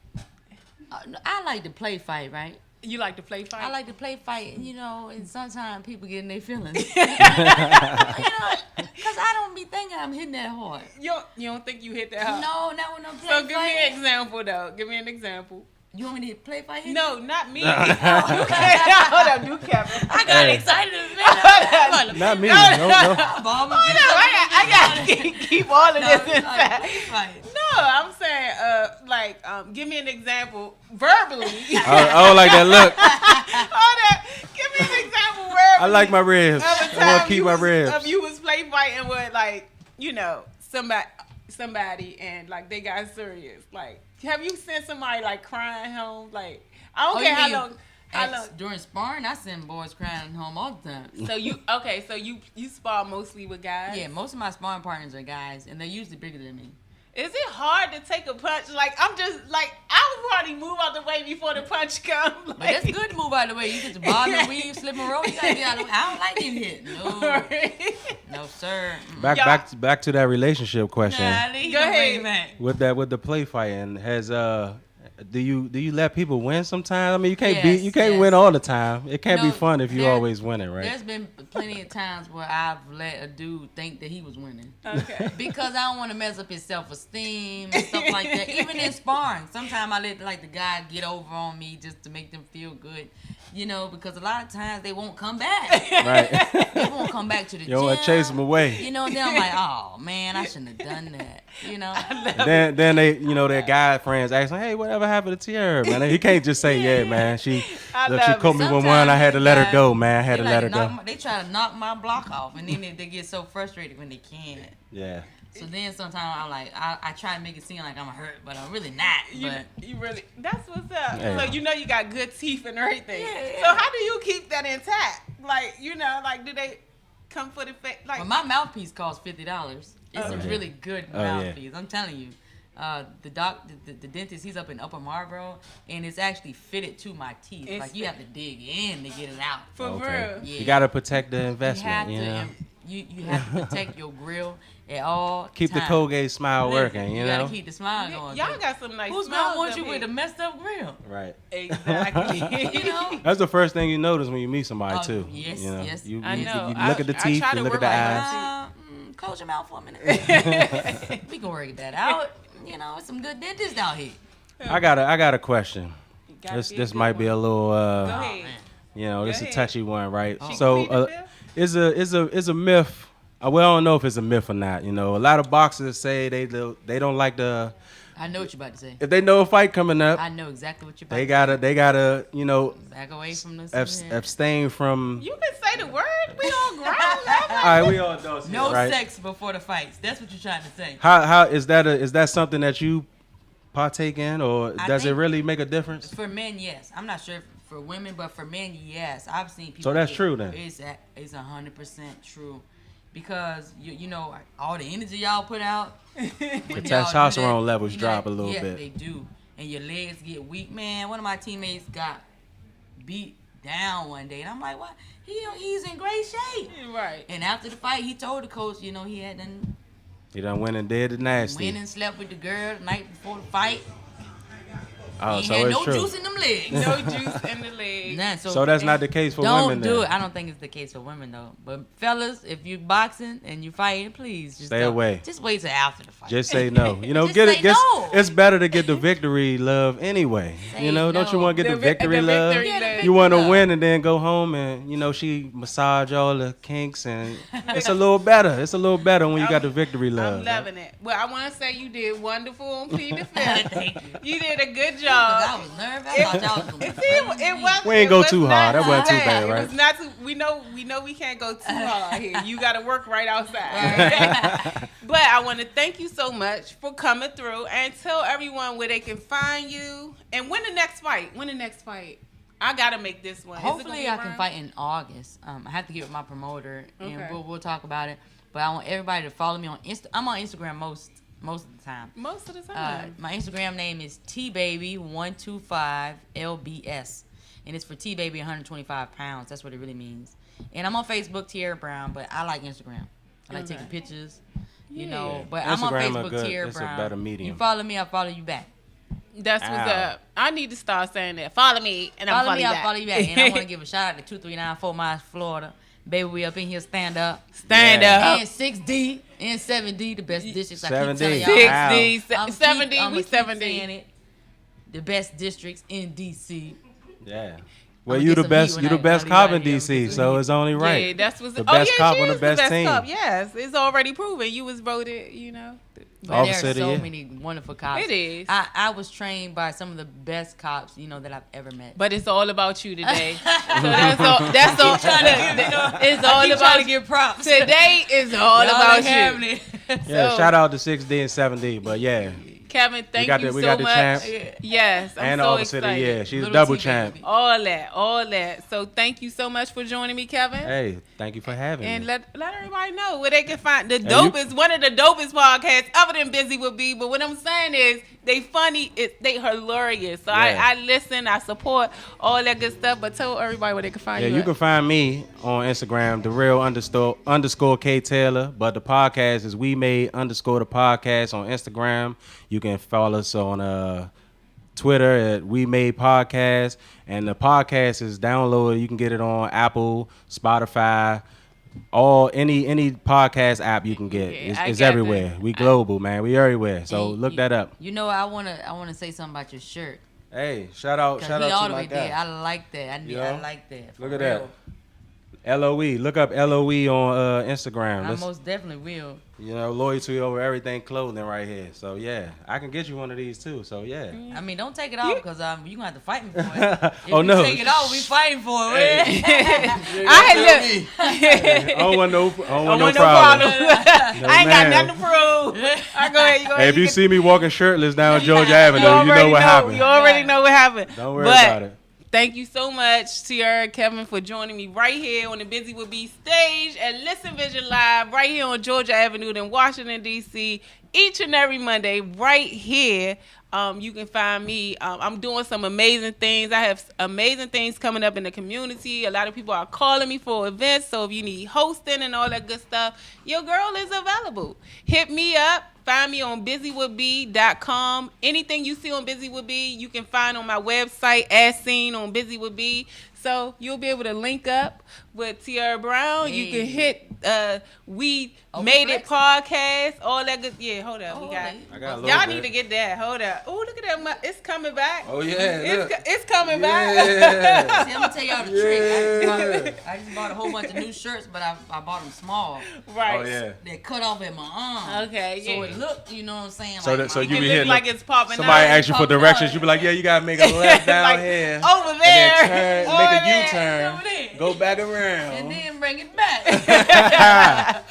[SPEAKER 6] I like to play fight, right?
[SPEAKER 4] You like to play fight?
[SPEAKER 6] I like to play fight, you know, and sometimes people get in their feelings. You know, because I don't be thinking I'm hitting that hard.
[SPEAKER 4] You don't think you hit that hard?
[SPEAKER 6] No, not when I'm playing
[SPEAKER 4] So give
[SPEAKER 6] fight.
[SPEAKER 4] me an example, though. Give me an example.
[SPEAKER 6] You want me to play fight?
[SPEAKER 4] No, not me. Hold up, you Kevin.
[SPEAKER 6] I got excited. Man.
[SPEAKER 5] Not me. No.
[SPEAKER 6] Hold
[SPEAKER 4] up, I got to keep all of this inside. No, I'm saying, give me an example verbally.
[SPEAKER 5] I don't like that look.
[SPEAKER 4] Hold up, give me an example verbally.
[SPEAKER 5] I like my ribs. I want to keep my ribs.
[SPEAKER 4] If you was play fighting with, like, you know, somebody and, like, they got serious. Like, have you sent somebody, like, crying home? Like, I don't care how long.
[SPEAKER 6] During sparring, I send boys crying home all the time.
[SPEAKER 4] So you spar mostly with guys?
[SPEAKER 6] Yeah, most of my sparring partners are guys, and they're usually bigger than me.
[SPEAKER 4] Is it hard to take a punch? Like, I'm just, like, I would probably move out the way before the punch comes. Like,
[SPEAKER 6] but that's good to move out of the way. You get to bottom, weave, slip and roll. You gotta get out of the way. I don't like getting hit. No. No, sir.
[SPEAKER 5] Back to that relationship question.
[SPEAKER 4] Go ahead.
[SPEAKER 5] With the play fighting, has do you let people win sometimes? I mean, you can't win all the time. It can't be fun if you always winning, right?
[SPEAKER 6] There's been plenty of times where I've let a dude think that he was winning.
[SPEAKER 4] Okay.
[SPEAKER 6] Because I don't want to mess up his self-esteem and stuff like that. Even in sparring, sometimes I let the guy get over on me just to make them feel good. You know, because a lot of times they won't come back.
[SPEAKER 5] Right.
[SPEAKER 6] They won't come back to the gym.
[SPEAKER 5] You want to chase them away.
[SPEAKER 6] You know, then I'm like, oh man, I shouldn't have done that. You know.
[SPEAKER 5] Then they, you know, their guy friends ask them, hey, whatever happened to Tiara, man? He can't just say, yeah, man. She caught me with one. I had to let her go, man. I had to let her go.
[SPEAKER 6] They try to knock my block off, and then they get so frustrated when they can't.
[SPEAKER 5] Yeah.
[SPEAKER 6] So then sometimes I'm like, I try to make it seem like I'm hurt, but I'm really not.
[SPEAKER 4] You really, that's what's up.
[SPEAKER 5] Yeah.
[SPEAKER 4] So you know you got good teeth and everything.
[SPEAKER 6] Yeah.
[SPEAKER 4] So how do you keep that intact? Like, you know, like, do they come for the face? Like,
[SPEAKER 6] Well, my mouthpiece costs $50. It's a really good mouthpiece.
[SPEAKER 5] Yeah.
[SPEAKER 6] I'm telling you. The dentist, he's up in Upper Marlboro, and it's actually fitted to my teeth. Like, you have to dig in to get it out.
[SPEAKER 4] For real.
[SPEAKER 6] Yeah.
[SPEAKER 5] You got to protect the investment, you know.
[SPEAKER 6] You have to protect your grill at all
[SPEAKER 5] Keep
[SPEAKER 6] times.
[SPEAKER 5] the Colgate smile working, you know.
[SPEAKER 6] Gotta keep the smile going.
[SPEAKER 4] Y'all got some nice
[SPEAKER 6] Who's
[SPEAKER 4] smiles
[SPEAKER 6] gonna want
[SPEAKER 4] up
[SPEAKER 6] you
[SPEAKER 4] here.
[SPEAKER 6] with a messed up grill?
[SPEAKER 5] Right.
[SPEAKER 4] Exactly.
[SPEAKER 6] You know.
[SPEAKER 5] That's the first thing you notice when you meet somebody, too.
[SPEAKER 6] Yes,
[SPEAKER 5] you know?
[SPEAKER 6] yes.
[SPEAKER 5] You,
[SPEAKER 4] I know.
[SPEAKER 5] you look at the
[SPEAKER 4] I
[SPEAKER 5] teeth,
[SPEAKER 4] try to
[SPEAKER 5] you look at
[SPEAKER 4] work
[SPEAKER 5] the
[SPEAKER 4] on
[SPEAKER 5] eyes.
[SPEAKER 6] Close your mouth for a minute. We can work that out. You know, some good dentists out here.
[SPEAKER 5] I got a question. This might be a little
[SPEAKER 4] Go ahead.
[SPEAKER 5] you know, this is a
[SPEAKER 4] ahead.
[SPEAKER 5] touchy one, right?
[SPEAKER 4] She
[SPEAKER 5] So
[SPEAKER 4] pleaded
[SPEAKER 5] is a myth. Well, I don't know if it's a myth or not. You know, a lot of boxers say they don't like the.
[SPEAKER 6] I know what you're about to say.
[SPEAKER 5] If they know a fight coming up,
[SPEAKER 6] I know exactly what you're about
[SPEAKER 5] they gotta you know
[SPEAKER 6] back away from this.
[SPEAKER 5] abstain from.
[SPEAKER 4] You can say the word. We all grown.
[SPEAKER 5] All right, we all know.
[SPEAKER 6] No
[SPEAKER 5] right?
[SPEAKER 6] sex before the fights. That's what you're trying to say.
[SPEAKER 5] How is that something that you partake in, or does it
[SPEAKER 6] think
[SPEAKER 5] really make a difference?
[SPEAKER 6] For men, yes. I'm not sure for women, but for men, yes. I've seen people.
[SPEAKER 5] So that's true then.
[SPEAKER 6] It's 100% true, because you know all the energy y'all put out.
[SPEAKER 5] The testosterone levels drop a little
[SPEAKER 6] bit.
[SPEAKER 5] bit.
[SPEAKER 6] They do, and your legs get weak. Man, one of my teammates got beat down one day, and I'm like, what? He's in great shape.
[SPEAKER 4] Right.
[SPEAKER 6] And after the fight, he told the coach, he had done.
[SPEAKER 5] He done went and did it nasty.
[SPEAKER 6] Went and slept with the girl the night before the fight.
[SPEAKER 5] Oh,
[SPEAKER 6] He
[SPEAKER 5] so
[SPEAKER 6] had
[SPEAKER 5] it's
[SPEAKER 6] no
[SPEAKER 5] true.
[SPEAKER 6] juice in them legs.
[SPEAKER 4] No juice in the leg.
[SPEAKER 6] Nah,
[SPEAKER 5] So that's not the case for
[SPEAKER 6] don't
[SPEAKER 5] women.
[SPEAKER 6] do
[SPEAKER 5] then.
[SPEAKER 6] it. I don't think it's the case for women though. But fellas, if you boxing and you fighting, please just
[SPEAKER 5] Stay
[SPEAKER 6] don't.
[SPEAKER 5] away.
[SPEAKER 6] Just wait till after the fight.
[SPEAKER 5] Just say no. You know,
[SPEAKER 6] Just
[SPEAKER 5] get
[SPEAKER 6] say
[SPEAKER 5] it.
[SPEAKER 6] no.
[SPEAKER 5] It's better to get the victory love anyway.
[SPEAKER 6] Say
[SPEAKER 5] You know, don't you
[SPEAKER 6] no.
[SPEAKER 5] want to get the victory love?
[SPEAKER 6] Yeah, the
[SPEAKER 5] you want to win and then go home and she massage all the kinks and it's a little better. It's a little better when you got the victory love.
[SPEAKER 4] I'm loving it. Well, I want to say you did wonderful on Plead the Fifth. Thank you. You did a good job.
[SPEAKER 6] I was nervous. I thought y'all was gonna
[SPEAKER 4] it was.
[SPEAKER 5] We ain't go too hard. That wasn't too bad, right?
[SPEAKER 4] It was not too. We know we can't go too hard here. You got to work right outside. But I want to thank you so much for coming through and tell everyone where they can find you and when the next fight. I gotta make this one.
[SPEAKER 6] Hopefully, I can fight in August. I have to get with my promoter, and we'll talk about it. But I want everybody to follow me on Insta. I'm on Instagram most of the time.
[SPEAKER 4] Most of the time.
[SPEAKER 6] My Instagram name is tbaby125lbs, and it's for tbaby 125 pounds. That's what it really means. And I'm on Facebook, Tierra Brown, but I like Instagram. I like taking pictures, But
[SPEAKER 5] Instagram
[SPEAKER 6] I'm on Facebook, Tierra
[SPEAKER 5] it's
[SPEAKER 6] Brown.
[SPEAKER 5] a better medium.
[SPEAKER 6] You follow me, I follow you back.
[SPEAKER 4] That's what's up. I need to start saying that. Follow me, and I'll follow you back.
[SPEAKER 6] I'll follow you back. And I want to give a shout out to 239 Fort Myers, Florida. Baby, we up in here, stand up.
[SPEAKER 4] Stand up.
[SPEAKER 6] And 6D and 7D, the best districts.
[SPEAKER 5] 7D.
[SPEAKER 6] I keep telling y'all.
[SPEAKER 4] 6D, 7D, we 7D.
[SPEAKER 6] The best districts in DC.
[SPEAKER 5] Yeah. Well, you the best cop in DC, so it's only right.
[SPEAKER 4] Yeah, that's what's
[SPEAKER 5] the best cop on the best team.
[SPEAKER 4] Cop. Yes, it's already proven. You was voted,
[SPEAKER 6] But there are so many wonderful cops.
[SPEAKER 4] It is.
[SPEAKER 6] I was trained by some of the best cops, that I've ever met.
[SPEAKER 4] But it's all about you today. So that's all. It's all about
[SPEAKER 6] trying to get props.
[SPEAKER 4] Today is all about you.
[SPEAKER 5] Yeah, shout out to 6D and 7D, but yeah.
[SPEAKER 4] Kevin, thank you so
[SPEAKER 5] got the
[SPEAKER 4] much.
[SPEAKER 5] champ.
[SPEAKER 4] Yes, I'm
[SPEAKER 5] and
[SPEAKER 4] so
[SPEAKER 5] Officer
[SPEAKER 4] excited.
[SPEAKER 5] of the Year. She's
[SPEAKER 6] Little
[SPEAKER 5] a double
[SPEAKER 6] T
[SPEAKER 5] champ.
[SPEAKER 6] baby.
[SPEAKER 4] All that. So thank you so much for joining me, Kevin.
[SPEAKER 5] Hey, thank you for having
[SPEAKER 4] And
[SPEAKER 5] me.
[SPEAKER 4] let everybody know where they can find the dopest, one of the dopest podcasts other than Buzy With B. But what I'm saying is they funny, they hilarious. So I listen, I support all that good stuff. But tell everybody where they can find you.
[SPEAKER 5] Yeah, you can find me on Instagram, the real underscore K Taylor. But the podcast is We Made _ the podcast on Instagram. You can follow us on Twitter at We Made Podcast, and the podcast is downloaded. You can get it on Apple, Spotify, any podcast app you can get. It's everywhere. We global, man. We everywhere. So look that up.
[SPEAKER 6] I wanna say something about your shirt.
[SPEAKER 5] Hey, shout out to my guy.
[SPEAKER 6] I like that. I like that.
[SPEAKER 5] Look at that. LOE. Look up LOE on Instagram.
[SPEAKER 6] I most definitely will.
[SPEAKER 5] Loyalty over everything clothing right here. So, yeah. I can get you one of these, too. So, yeah.
[SPEAKER 6] I mean, don't take it off because you're going to have to fight me for it. If
[SPEAKER 5] no.
[SPEAKER 6] you take it off, we fighting for it.
[SPEAKER 5] I don't want no problem.
[SPEAKER 4] I ain't got nothing to prove. Go ahead.
[SPEAKER 5] Hey, if you see me walking shirtless down Georgia Avenue, you know what happened.
[SPEAKER 4] You already know what happened.
[SPEAKER 5] Don't worry about it.
[SPEAKER 4] Thank you so much, Tierra and Kevin, for joining me right here on the Buzy With B stage at Listen Vision Live, right here on Georgia Avenue in Washington, D.C., each and every Monday, right here. You can find me. I'm doing some amazing things. I have amazing things coming up in the community. A lot of people are calling me for events, so if you need hosting and all that good stuff, your girl is available. Hit me up. Find me on BuzyWithB.com. Anything you see on Buzy With B, you can find on my website as seen on Buzy With B. So you'll be able to link up with Tierra Brown. You can hit We Made It podcast, all that good. Yeah, hold up. Y'all need to get that. Hold up. Oh, look at that. It's coming back.
[SPEAKER 5] Oh, yeah.
[SPEAKER 4] It's coming back.
[SPEAKER 6] See, I'm going to tell y'all the trick. I just bought a whole bunch of new shirts, but I bought them small.
[SPEAKER 4] Right.
[SPEAKER 5] Oh, yeah.
[SPEAKER 6] They cut off at my arm.
[SPEAKER 4] Okay,
[SPEAKER 6] So it looked, you know what I'm saying?
[SPEAKER 5] So you be hitting
[SPEAKER 4] like it's popping
[SPEAKER 5] somebody
[SPEAKER 4] out.
[SPEAKER 5] asks you for directions. You be like, yeah, you got to make a left down
[SPEAKER 4] like,
[SPEAKER 5] here.
[SPEAKER 4] Over there.
[SPEAKER 5] And then make a U-turn.
[SPEAKER 6] Over there.
[SPEAKER 5] Go back around.
[SPEAKER 6] And then bring it back.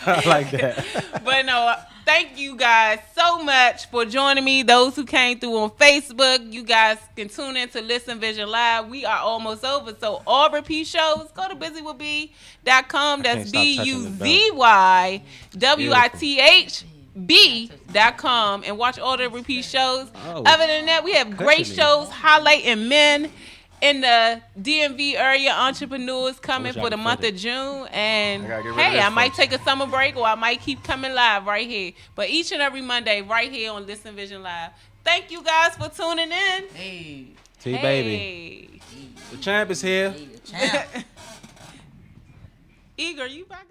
[SPEAKER 5] I like that.
[SPEAKER 4] But no, thank you guys so much for joining me. Those who came through on Facebook, you guys can tune in to Listen Vision Live. We are almost over. So all repeat shows, go to BuzyWithB.com. That's BuzyWithB.com and watch all the repeat shows. Other than that, we have great shows highlighting men in the DMV area, entrepreneurs coming for the month of June. And hey, I might take a summer break or I might keep coming live right here. But each and every Monday right here on Listen Vision Live. Thank you guys for tuning in.
[SPEAKER 6] Hey.
[SPEAKER 5] T-Baby. The champ is here.
[SPEAKER 6] Hey, the champ.
[SPEAKER 4] Eager, you back?